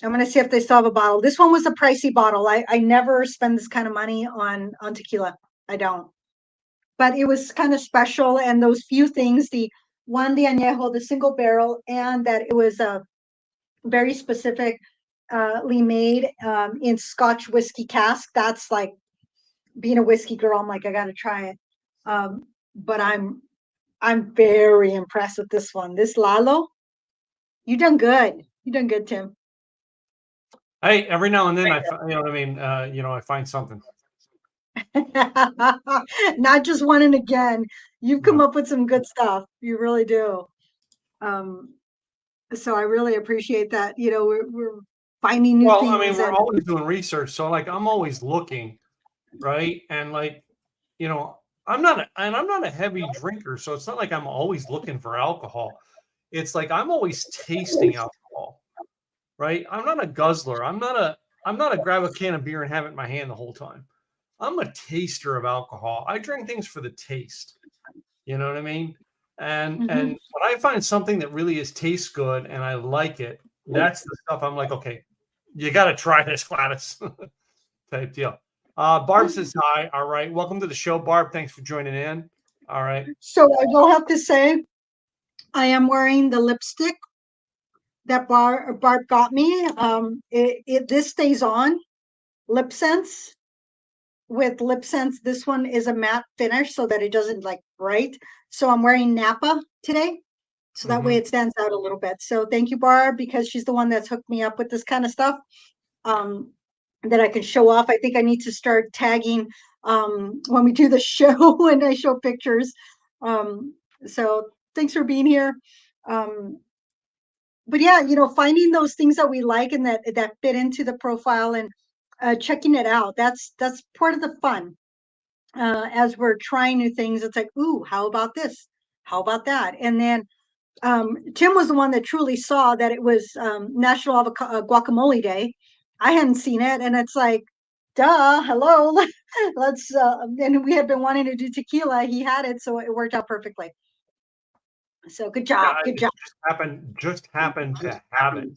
[SPEAKER 2] I'm gonna see if they still have a bottle. This one was a pricey bottle. I never spend this kind of money on tequila. I don't. But it was kind of special, and those few things, the añejo, the single barrel, and that it was a very specifically made in Scotch whiskey cask. That's like being a whiskey girl. I'm like, I gotta try it. But I'm very impressed with this one. This Lalo, you done good. You done good, Tim.
[SPEAKER 1] Hey, every now and then I find something.
[SPEAKER 2] Not just one and again. You've come up with some good stuff. You really do. So I really appreciate that. We're finding new things.
[SPEAKER 1] Well, I mean, we're always doing research, so like I'm always looking, right? And like, I'm not a heavy drinker, so it's not like I'm always looking for alcohol. It's like I'm always tasting alcohol, right? I'm not a guzzler. I'm not a grab a can of beer and have it in my hand the whole time. I'm a taster of alcohol. I drink things for the taste. You know what I mean? And
[SPEAKER 2] Mm-hmm.
[SPEAKER 1] when I find something that really tastes good and I like it, that's the stuff I'm like, okay, you got to try this, Gladys. Type deal. Barb says hi. All right. Welcome to the show, Barb. Thanks for joining in. All right.
[SPEAKER 2] So I will have to say, I am wearing the lipstick that Barb got me. This stays on. Lip Sense with Lip Sense. This one is a matte finish so that it doesn't like bright. So I'm wearing Napa today. So that way it stands out a little bit. So thank you, Barb, because she's the one that's hooked me up with this kind of stuff. That I can show off. I think I need to start tagging when we do the show and I show pictures. So thanks for being here. But yeah, finding those things that we like and that fit into the profile and checking it out. That's part of the fun. As we're trying new things, it's like, ooh, how about this? How about that? And then Tim was the one that truly saw that it was National Avocado Guacamole Day. I hadn't seen it, and it's like, duh, hello, let's. And we had been wanting to do tequila. He had it, so it worked out perfectly. So good job, good job.
[SPEAKER 1] Just happened to have it.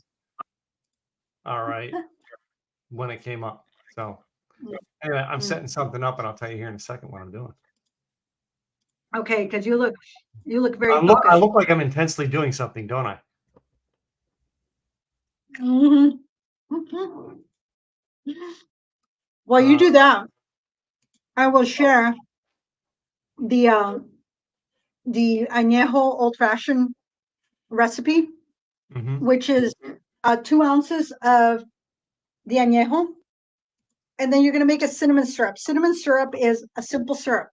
[SPEAKER 1] All right, when it came up. So anyway, I'm setting something up, and I'll tell you here in a second what I'm doing.
[SPEAKER 2] Okay, because you look very
[SPEAKER 1] focused. I look like I'm intensely doing something, don't I?
[SPEAKER 2] Mm-hmm. Mm-hmm. Well, you do that. I will share the añejo old fashioned recipe, which is 2 ounces of the añejo, and then you're going to make a cinnamon syrup. Cinnamon syrup is a simple syrup.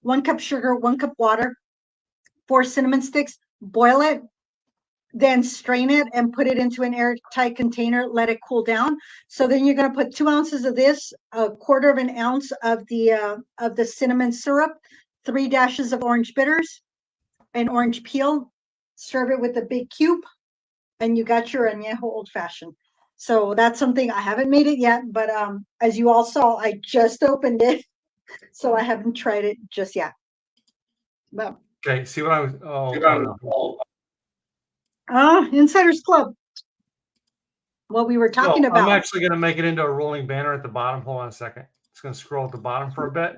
[SPEAKER 2] 1 cup sugar, 1 cup water, 4 cinnamon sticks. Boil it, then strain it and put it into an airtight container. Let it cool down. So then you're going to put 2 ounces of this, 1/4 of an ounce of the cinnamon syrup, 3 dashes of orange bitters, and orange peel. Serve it with a big cube, and you got your añejo old fashioned. So that's something I haven't made it yet, but as you all saw, I just opened it, so I haven't tried it just yet. But
[SPEAKER 1] okay, see what I was.
[SPEAKER 2] Insiders Club. What we were talking about.
[SPEAKER 1] I'm actually going to make it into a rolling banner at the bottom. Hold on a second. It's going to scroll at the bottom for a bit.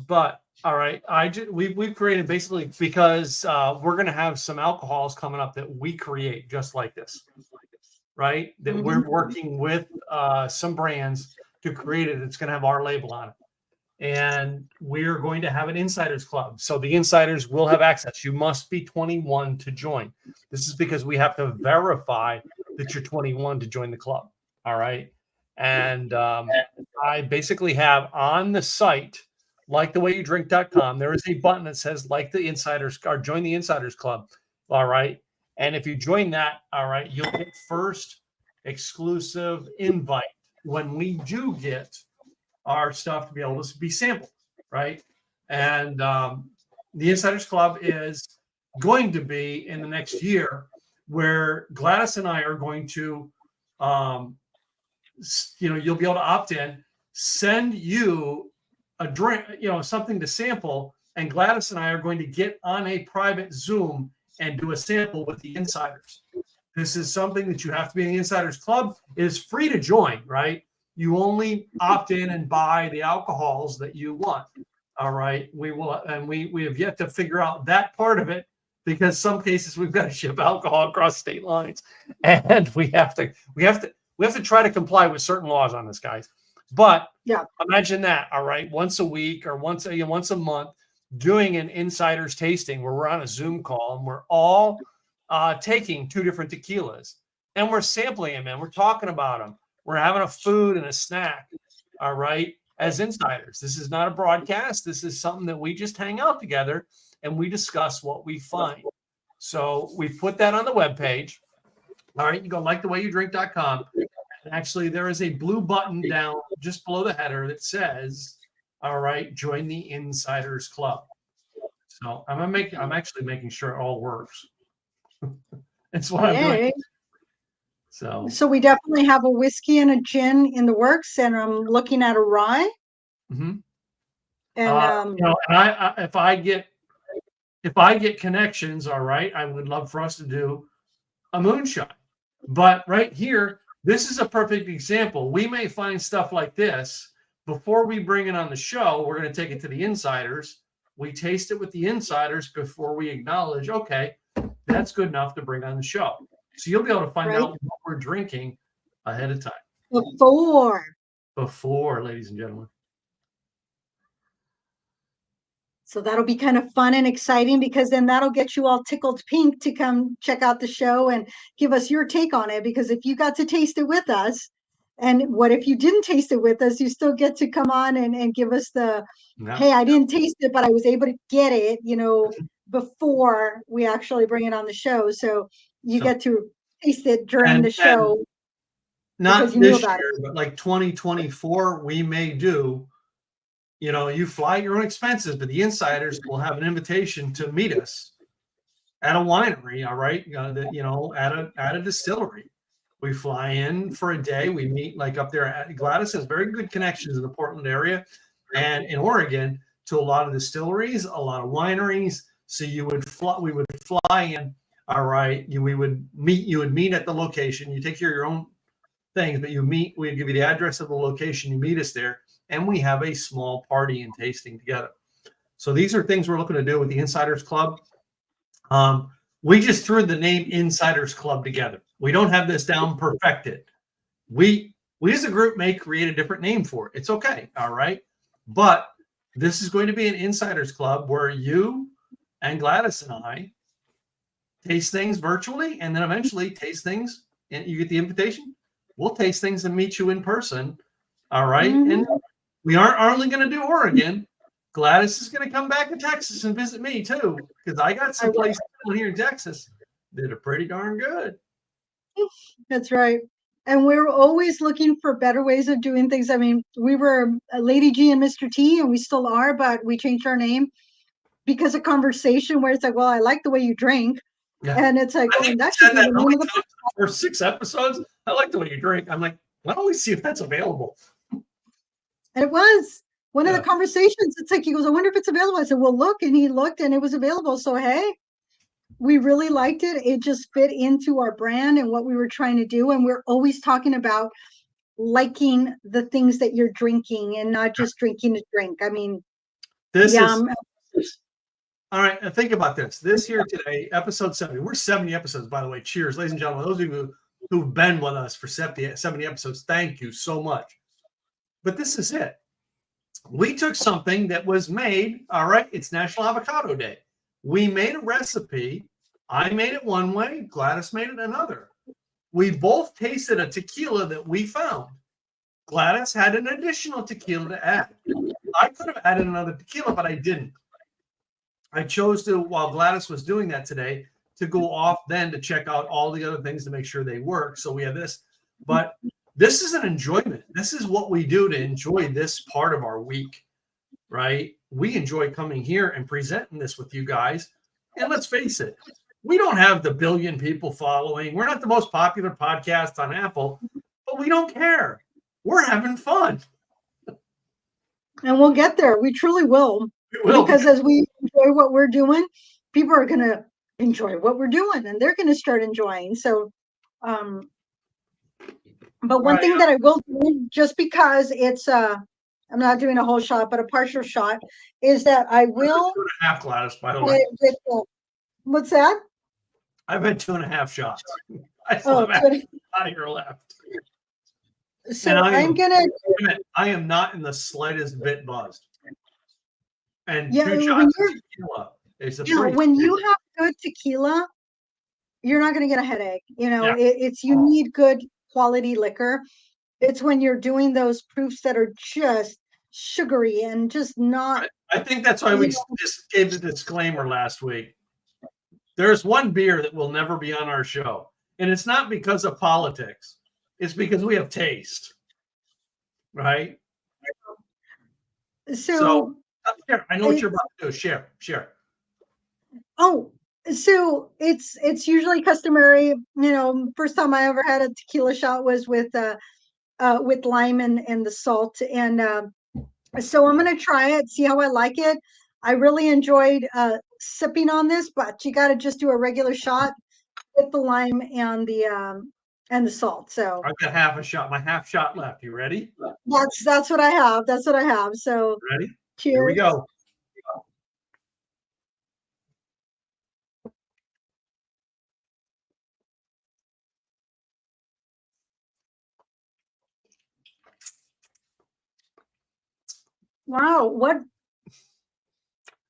[SPEAKER 1] But all right, we've created basically because we're going to have some alcohols coming up that we create just like this, right? That we're working with some brands to create it. It's going to have our label on it. And we're going to have an insiders club. So the insiders will have access. You must be 21 to join. This is because we have to verify that you're 21 to join the club. All right. And I basically have on the site, likethewayyoudrink.com, there is a button that says like the insiders or join the insiders club. All right. And if you join that, all right, you'll get first exclusive invite when we do get our stuff to be able to be sampled, right? And the Insiders Club is going to be in the next year where Gladys and I are going to, you'll be able to opt in, send you a drink, something to sample, and Gladys and I are going to get on a private Zoom and do a sample with the insiders. This is something that you have to be in the Insiders Club. It is free to join, right? You only opt in and buy the alcohols that you want. All right. We will, and we have yet to figure out that part of it because some cases we've got to ship alcohol across state lines, and we have to try to comply with certain laws on this, guys. But yeah, imagine that. All right, once a week or once a month, doing an insiders tasting where we're on a Zoom call and we're all taking 2 different tequilas and we're sampling them and we're talking about them. We're having a food and a snack, all right, as insiders. This is not a broadcast. This is something that we just hang out together and we discuss what we find. So we put that on the webpage. All right, you go likethewayyoudrink.com. And actually, there is a blue button down just below the header that says all right, join the Insiders Club. So I'm actually making sure it all works. That's what I'm doing.
[SPEAKER 2] Yay.
[SPEAKER 1] So
[SPEAKER 2] So we definitely have a whiskey and a gin in the works, and I'm looking at a rye.
[SPEAKER 1] mhm.
[SPEAKER 2] And
[SPEAKER 1] you know, and I if I get connections, all right, I would love for us to do a moonshine. But right here, this is a perfect example. We may find stuff like this before we bring it on the show. We're going to take it to the insiders. We taste it with the insiders before we acknowledge, okay, that's good enough to bring on the show. So you'll be able to find
[SPEAKER 2] Right.
[SPEAKER 1] out what we're drinking ahead of time.
[SPEAKER 2] before.
[SPEAKER 1] Ladies and gentlemen.
[SPEAKER 2] So that'll be kind of fun and exciting, because then that'll get you all tickled pink to come check out the show and give us your take on it. Because if you got to taste it with us, and what if you didn't taste it with us, you still get to come on and give us the,
[SPEAKER 1] Yeah.
[SPEAKER 2] hey, I didn't taste it, but I was able to get it, before we actually bring it on the show. So you get to taste it during the show.
[SPEAKER 1] Not
[SPEAKER 2] you knew
[SPEAKER 1] this
[SPEAKER 2] about
[SPEAKER 1] year, but like 2024, we may do, you fly your own expenses, but the insiders will have an invitation to meet us at a winery, all right? At a distillery. We fly in for a day. We meet like up there. Gladys has very good connections in the Portland area and in Oregon to a lot of distilleries, a lot of wineries. So we would fly in, all right? You would meet at the location. You take care of your own things, but we'd give you the address of the location. You meet us there, and we have a small party and tasting together. So these are things we're looking to do with the Insiders Club. We just threw the name Insiders Club together. We don't have this down perfected. We as a group may create a different name for it. It's okay, all right? But this is going to be an Insiders Club where you and Gladys and I taste things virtually, and then eventually taste things, and you get the invitation. We'll taste things and meet you in person, all right?
[SPEAKER 2] Mhm.
[SPEAKER 1] And we aren't only going to do Oregon. Gladys is going to come back to Texas and visit me too, because I got some places here in Texas that are pretty darn good.
[SPEAKER 2] That's right. And we're always looking for better ways of doing things. I mean, we were Lady G and Mr. T, and we still are, but we changed our name because of conversation where it's like, well, I like the way you drink.
[SPEAKER 1] Yeah.
[SPEAKER 2] And it's like,
[SPEAKER 1] I think
[SPEAKER 2] that should be the name of the
[SPEAKER 1] first 6 episodes. I like the way you drink. I'm like, why don't we see if that's available?
[SPEAKER 2] And it was one of the conversations. It's like, he goes, I wonder if it's available. I said, well, look, and he looked and it was available. So, hey, we really liked it. It just fit into our brand and what we were trying to do. And we're always talking about liking the things that you're drinking and not just drinking to drink. I mean,
[SPEAKER 1] this is all right. Think about this. This here today, episode 70. We're 70 episodes, by the way. Cheers, ladies and gentlemen. Those of you who've been with us for 70 episodes, thank you so much. But this is it. We took something that was made, all right, it's National Avocado Day. We made a recipe. I made it one way. Gladys made it another. We both tasted a tequila that we found. Gladys had an additional tequila to add. I could have added another tequila, but I didn't. I chose to, while Gladys was doing that today, to go off then to check out all the other things to make sure they work. So we have this. But this is an enjoyment. This is what we do to enjoy this part of our week, right? We enjoy coming here and presenting this with you guys. And let's face it, we don't have the billion people following. We're not the most popular podcast on Apple, but we don't care. We're having fun.
[SPEAKER 2] And we'll get there. We truly will. Because as we enjoy what we're doing, people are going to enjoy what we're doing and they're going to start enjoying. So, but one thing that I will do, just because it's, I'm not doing a whole shot, but a partial shot, is that I will.
[SPEAKER 1] 2.5, Gladys, by the way.
[SPEAKER 2] What's that?
[SPEAKER 1] I've had 2.5 shots. I still have out of here left.
[SPEAKER 2] So I'm going to.
[SPEAKER 1] I am not in the slightest bit buzzed. And
[SPEAKER 2] yeah,
[SPEAKER 1] 2 shots of tequila.
[SPEAKER 2] When you have good tequila, you're not going to get a headache. It's you need good quality liquor. It's when you're doing those proofs that are just sugary and just not.
[SPEAKER 1] I think that's why we just gave the disclaimer last week. There's one beer that will never be on our show, and it's not because of politics. It's because we have taste, right?
[SPEAKER 2] So,
[SPEAKER 1] share. I know what you're about to do. Share.
[SPEAKER 2] oh, so it's usually customary. First time I ever had a tequila shot was with lime and the salt, and so I'm gonna try it, see how I like it. I really enjoyed sipping on this, but you got to just do a regular shot with the lime and the salt. So
[SPEAKER 1] I've got half a shot. My half shot left. You ready?
[SPEAKER 2] that's what I have. That's what I have. So
[SPEAKER 1] Ready?
[SPEAKER 2] cheers.
[SPEAKER 1] Here we go.
[SPEAKER 2] Wow, what?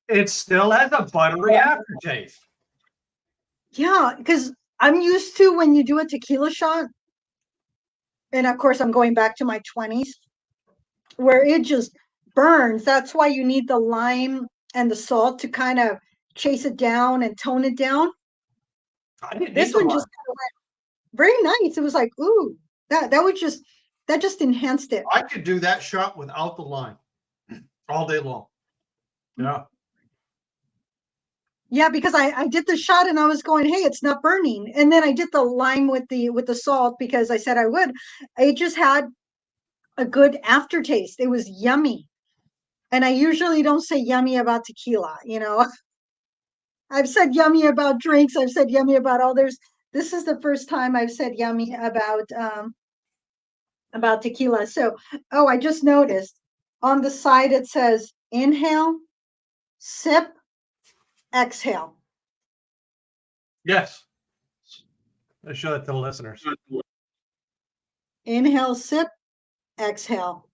[SPEAKER 1] It still has a buttery aftertaste.
[SPEAKER 2] Yeah, because I'm used to when you do a tequila shot, and of course I'm going back to my 20s where it just burns. That's why you need the lime and the salt to kind of chase it down and tone it down.
[SPEAKER 1] I didn't
[SPEAKER 2] This
[SPEAKER 1] need the
[SPEAKER 2] one
[SPEAKER 1] lime.
[SPEAKER 2] just kind of went very nice. It was like, ooh, that just enhanced it.
[SPEAKER 1] I could do that shot without the lime all day long. Yeah.
[SPEAKER 2] Yeah, because I did the shot and I was going, hey, it's not burning. And then I did the lime with the salt because I said I would. It just had a good aftertaste. It was yummy. And I usually don't say yummy about tequila, I've said yummy about drinks. I've said yummy about others. This is the first time I've said yummy about tequila. So, oh, I just noticed on the side it says inhale, sip, exhale.
[SPEAKER 1] Yes. Let's show that to the listeners.
[SPEAKER 2] Inhale, sip, exhale.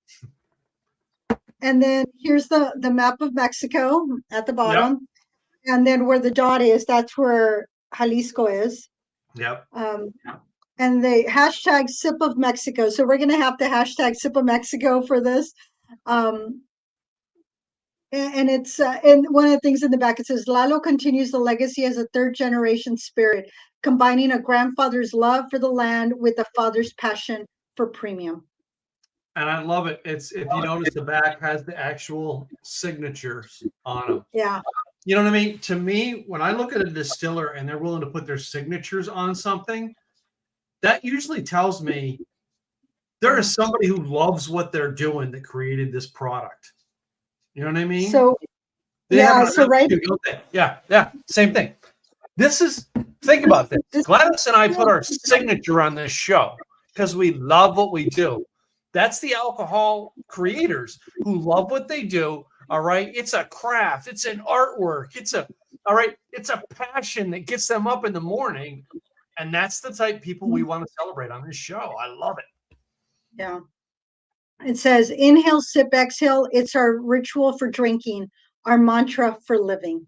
[SPEAKER 2] And then here's the map of Mexico at the bottom. Yep. And then where the dot is, that's where Jalisco is.
[SPEAKER 1] Yep.
[SPEAKER 2] And the hashtag sip of Mexico. So we're going to have the hashtag sip of Mexico for this. And it's and one of the things in the back, it says Lalo continues the legacy as a third generation spirit, combining a grandfather's love for the land with a father's passion for premium.
[SPEAKER 1] And I love it. It's, if you notice, the back has the actual signatures on them.
[SPEAKER 2] Yeah.
[SPEAKER 1] You know what I mean? To me, when I look at a distiller and they're willing to put their signatures on something, that usually tells me there is somebody who loves what they're doing that created this product. You know what I mean?
[SPEAKER 2] So, right.
[SPEAKER 1] Yeah, same thing. Think about this. Gladys and I put our signature on this show because we love what we do. That's the alcohol creators who love what they do. All right. It's a craft. It's an artwork. It's a passion that gets them up in the morning. And that's the type of people we want to celebrate on this show. I love it.
[SPEAKER 2] Yeah. It says inhale, sip, exhale. It's our ritual for drinking, our mantra for living.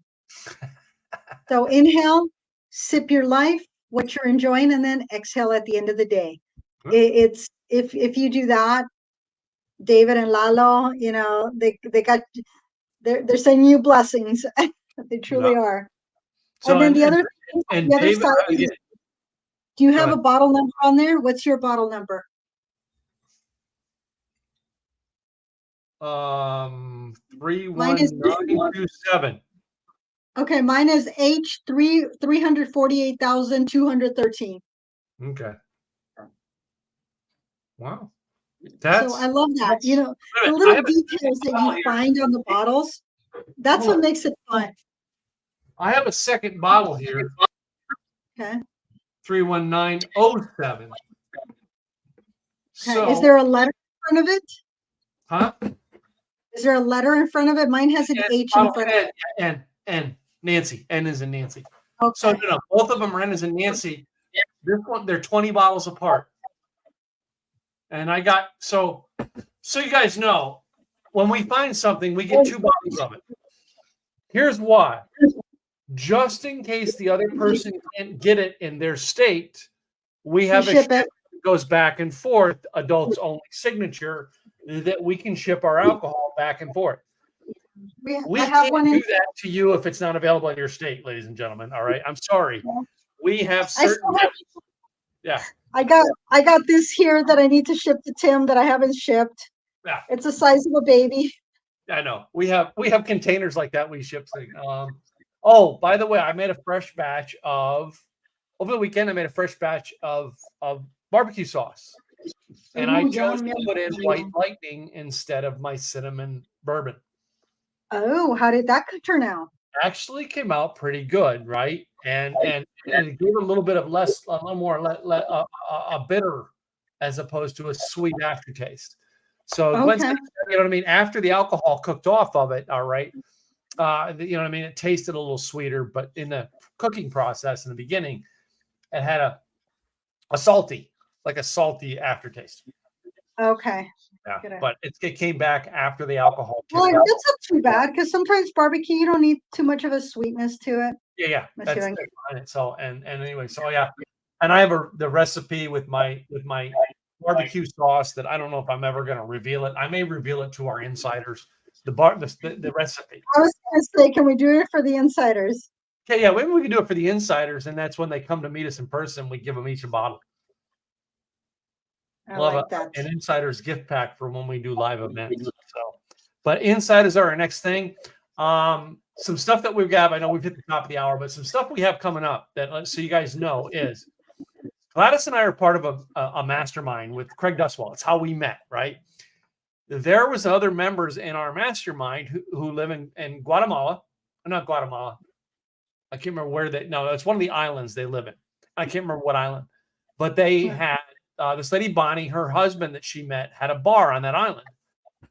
[SPEAKER 2] So inhale, sip your life, what you're enjoying, and then exhale at the end of the day. It's if you do that, David and Lalo, they're sending you blessings. They truly are. So, and then the other side is, do you have a bottle number on there? What's your bottle number?
[SPEAKER 1] 31927.
[SPEAKER 2] Okay, mine is H348,213.
[SPEAKER 1] Okay. Wow.
[SPEAKER 2] So I love that. The little details that you find on the bottles, that's what makes it fun.
[SPEAKER 1] I have a second bottle here.
[SPEAKER 2] Okay.
[SPEAKER 1] 31907.
[SPEAKER 2] Okay. So, is there a letter in front of it?
[SPEAKER 1] Huh?
[SPEAKER 2] Is there a letter in front of it? Mine has an H in front of it.
[SPEAKER 1] N. Nancy. N is in Nancy.
[SPEAKER 2] Okay.
[SPEAKER 1] So no, both of them are N as in Nancy. This one, they're 20 bottles apart. And I got, so you guys know, when we find something, we get 2 bottles of it. Here's why. Just in case the other person can't get it in their state, we have a ship that goes back and forth, adults only signature, that we can ship our alcohol back and forth. We can't do that to you if it's not available in your state, ladies and gentlemen. All right. I'm sorry. We have certain. Yeah.
[SPEAKER 2] I got this here that I need to ship to Tim that I haven't shipped.
[SPEAKER 1] Yeah.
[SPEAKER 2] It's the size of a baby.
[SPEAKER 1] I know. We have containers like that we ship things. Oh, by the way, I made a fresh batch of over the weekend. I made a fresh batch of barbecue sauce, and I
[SPEAKER 2] Ooh,
[SPEAKER 1] chose
[SPEAKER 2] yum,
[SPEAKER 1] to
[SPEAKER 2] yum,
[SPEAKER 1] put in
[SPEAKER 2] yum,
[SPEAKER 1] White
[SPEAKER 2] yum.
[SPEAKER 1] Lightning instead of my cinnamon bourbon.
[SPEAKER 2] Oh, how did that turn out?
[SPEAKER 1] Actually, came out pretty good, right? And it gave a little bit of less, a little more a bitter as opposed to a sweet aftertaste. So once
[SPEAKER 2] Okay.
[SPEAKER 1] you know what I mean, after the alcohol cooked off of it, all right. You know what I mean? It tasted a little sweeter, but in the cooking process in the beginning, it had a salty, like a salty aftertaste.
[SPEAKER 2] Okay.
[SPEAKER 1] Yeah,
[SPEAKER 2] Good.
[SPEAKER 1] but it came back after the alcohol
[SPEAKER 2] Well,
[SPEAKER 1] kicked out.
[SPEAKER 2] that's not too bad because sometimes barbecue you don't need too much of a sweetness to it.
[SPEAKER 1] Yeah,
[SPEAKER 2] Unless you
[SPEAKER 1] that's
[SPEAKER 2] don't
[SPEAKER 1] fine. So and anyway, so yeah, and I have the recipe with my barbecue sauce that I don't know if I'm ever going to reveal it. I may reveal it to our insiders. The recipe.
[SPEAKER 2] I was gonna say, can we do it for the insiders?
[SPEAKER 1] Okay, yeah, maybe we can do it for the insiders, and that's when they come to meet us in person. We give them each a bottle.
[SPEAKER 2] I
[SPEAKER 1] We'll have
[SPEAKER 2] like that.
[SPEAKER 1] an insiders gift pack for when we do live events. So, but insiders are our next thing. Some stuff that we've got. I know we've hit the top of the hour, but some stuff we have coming up that so you guys know is Gladys and I are part of a mastermind with Craig Duswell. It's how we met, right? There was other members in our mastermind who live in Guatemala, not Guatemala. I can't remember where they. No, it's one of the islands they live in. I can't remember what island, but they had this lady Bonnie, her husband that she met had a bar on that island,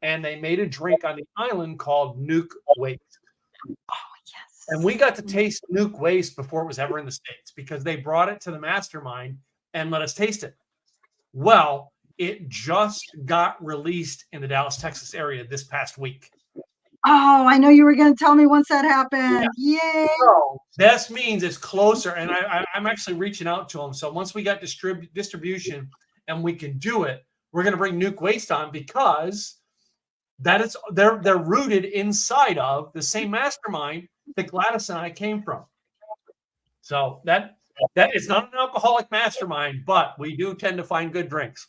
[SPEAKER 1] and they made a drink on the island called Nuke Waste.
[SPEAKER 2] Oh, yes.
[SPEAKER 1] And we got to taste Nuke Waste before it was ever in the States because they brought it to the mastermind and let us taste it. Well, it just got released in the Dallas, Texas area this past week.
[SPEAKER 2] Oh, I know you were going to tell me once that happened. Yeah. Yay.
[SPEAKER 1] So this means it's closer, and I'm actually reaching out to them. So once we got distribution and we can do it, we're going to bring Nuke Waste on because that is they're rooted inside of the same mastermind that Gladys and I came from. So that it's not an alcoholic mastermind, but we do tend to find good drinks.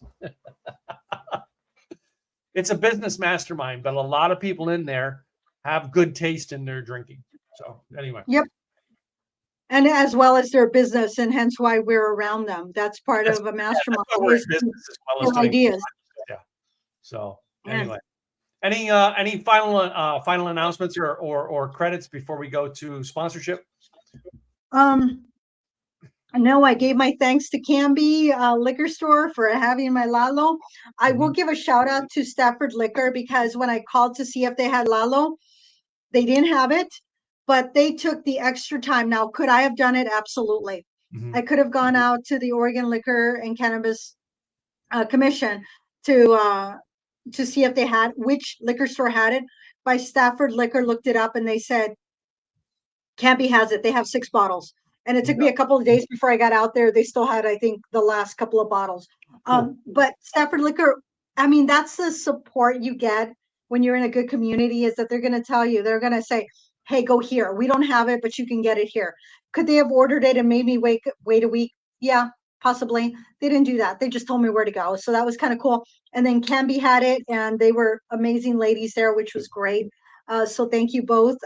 [SPEAKER 1] It's a business mastermind, but a lot of people in there have good taste in their drinking. So anyway.
[SPEAKER 2] Yep. And as well as their business, and hence why we're around them. That's part of a mastermind.
[SPEAKER 1] That's why we're in business as well as doing
[SPEAKER 2] ideas.
[SPEAKER 1] Yeah. So anyway, any final announcements or credits before we go to sponsorship?
[SPEAKER 2] No, I gave my thanks to Canby Liquor Store for having my Lalo. I will give a shout out to Stafford Liquor because when I called to see if they had Lalo, they didn't have it, but they took the extra time. Now, could I have done it? Absolutely. I could have gone out to the Oregon Liquor and Cannabis Commission to see if they had which liquor store had it. By Stafford Liquor looked it up and they said Canby has it. They have 6 bottles. And it took me a couple of days before I got out there. They still had, I think, the last couple of bottles.
[SPEAKER 1] Cool.
[SPEAKER 2] But Stafford Liquor, I mean, that's the support you get when you're in a good community is that they're going to tell you, they're going to say, hey, go here. We don't have it, but you can get it here. Could they have ordered it and made me wait a week? Yeah, possibly. They didn't do that. They just told me where to go. So that was kind of cool. And then Canby had it, and they were amazing ladies there, which was great. So thank you both.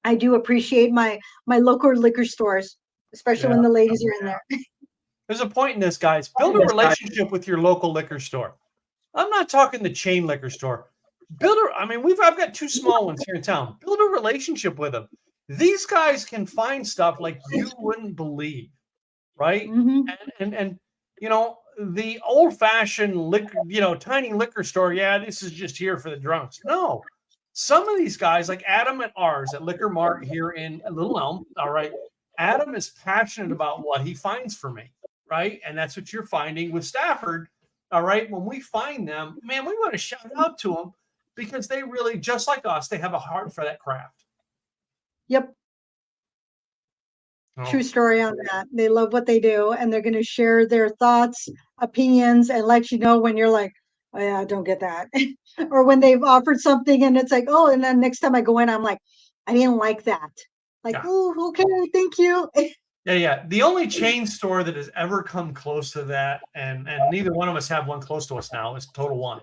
[SPEAKER 2] I do appreciate my local liquor stores, especially when the ladies are in there.
[SPEAKER 1] There's a point in this, guys. Build a relationship with your local liquor store. I'm not talking the chain liquor store. I've got 2 small ones here in town. Build a relationship with them. These guys can find stuff like you wouldn't believe, right? And you know, the old-fashioned liquor, tiny liquor store, this is just here for the drunks. No. Some of these guys, like Adam at ours at Liquor Mart here in Little Elm, all right, Adam is passionate about what he finds for me, right? And that's what you're finding with Stafford, all right? When we find them, man, we want to shout out to them because they really, just like us, they have a heart for that craft.
[SPEAKER 2] Yep. True story on that. They love what they do, and they're going to share their thoughts, opinions, and let you know when you're like, oh, yeah, I don't get that. Or when they've offered something and it's like, oh, and then next time I go in, I'm like, I didn't like that. Like, oh, okay, thank you.
[SPEAKER 1] Yeah. The only chain store that has ever come close to that, and neither one of us have one close to us now, is Total Wine.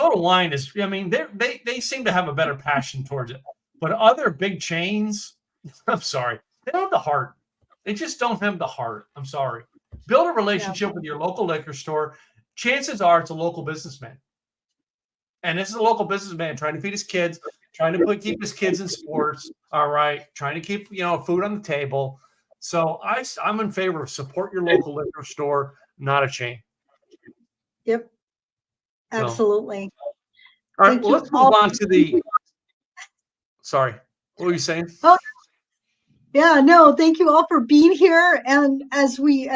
[SPEAKER 1] Total Wine is, I mean, they seem to have a better passion towards it. But other big chains, I'm sorry, they don't have the heart. They just don't have the heart. I'm sorry. Build a relationship with your local liquor store. Chances are it's a local businessman. And this is a local businessman trying to feed his kids, trying to keep his kids in sports. All right. Trying to keep, food on the table. So I'm in favor of support your local liquor store, not a chain.
[SPEAKER 2] Yep. Absolutely.
[SPEAKER 1] So, all right. Well, let's move on to the. Sorry. What were you saying?
[SPEAKER 2] Oh, yeah, no, thank you all for being here. And as we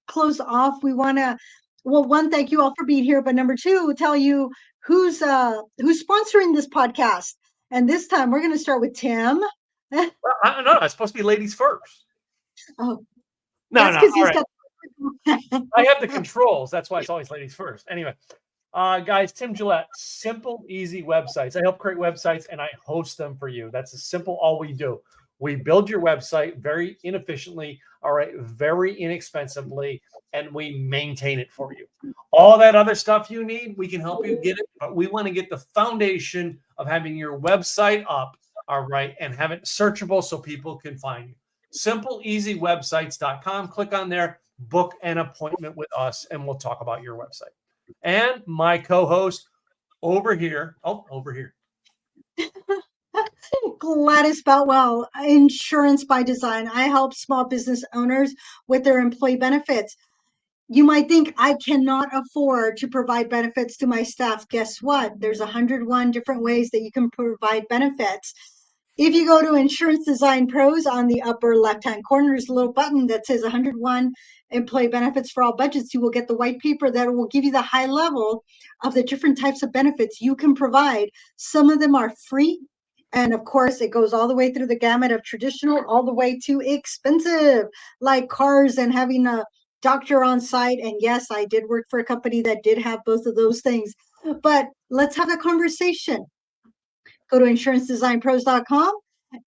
[SPEAKER 2] close off, we want to, well, one, thank you all for being here, but number two, tell you who's sponsoring this podcast. And this time we're going to start with Tim.
[SPEAKER 1] Well, no, it's supposed to be ladies first.
[SPEAKER 2] Oh,
[SPEAKER 1] no. All right. I have the
[SPEAKER 2] got.
[SPEAKER 1] controls. That's why it's always ladies first. Anyway, guys, Tim Gillette, simple, easy websites. I help create websites and I host them for you. That's all we do. We build your website very inefficiently, all right, very inexpensively, and we maintain it for you. All that other stuff you need, we can help you get it, but we want to get the foundation of having your website up, all right, and have it searchable so people can find you. SimpleEasyWebsites.com. Click on there, book an appointment with us, and we'll talk about your website. And my co-host over here.
[SPEAKER 2] Gladys Boutwell, Insurance by Design. I help small business owners with their employee benefits. You might think I cannot afford to provide benefits to my staff. Guess what? There's 101 different ways that you can provide benefits. If you go to Insurance Design Pros, on the upper left-hand corner, there's a little button that says 101 employee benefits for all budgets. You will get the white paper that will give you the high level of the different types of benefits you can provide. Some of them are free. And of course, it goes all the way through the gamut of traditional, all the way to expensive, like cars and having a doctor on site. And yes, I did work for a company that did have both of those things. But let's have a conversation. Go to insurancedesignpros.com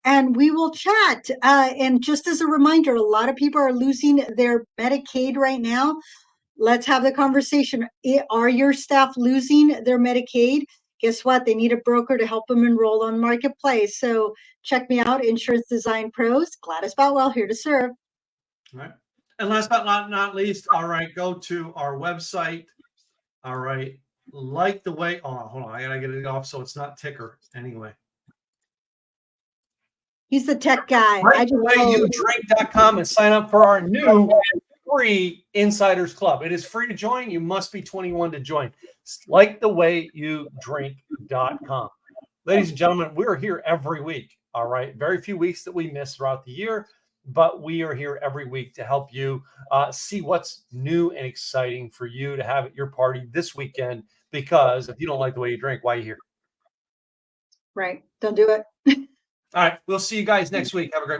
[SPEAKER 2] and we will chat. And just as a reminder, a lot of people are losing their Medicaid right now. Let's have the conversation. Are your staff losing their Medicaid? Guess what? They need a broker to help them enroll on Marketplace. So check me out, Insurance Design Pros. Gladys Boutwell, here to serve.
[SPEAKER 1] All right. And last but not least, all right, go to our website. All right. Like the way, hold on. I got to get it off so it's not ticker anyway.
[SPEAKER 2] He's the tech guy.
[SPEAKER 1] Like the way you drink.com and sign up for our new free Insiders Club. It is free to join. You must be 21 to join. Like the way you drink.com. Ladies and gentlemen, we're here every week. All right. Very few weeks that we miss throughout the year, but we are here every week to help you see what's new and exciting for you to have at your party this weekend. Because if you don't like the way you drink, why are you here?
[SPEAKER 2] Right. Don't do it.
[SPEAKER 1] All right. We'll see you guys next week. Have a great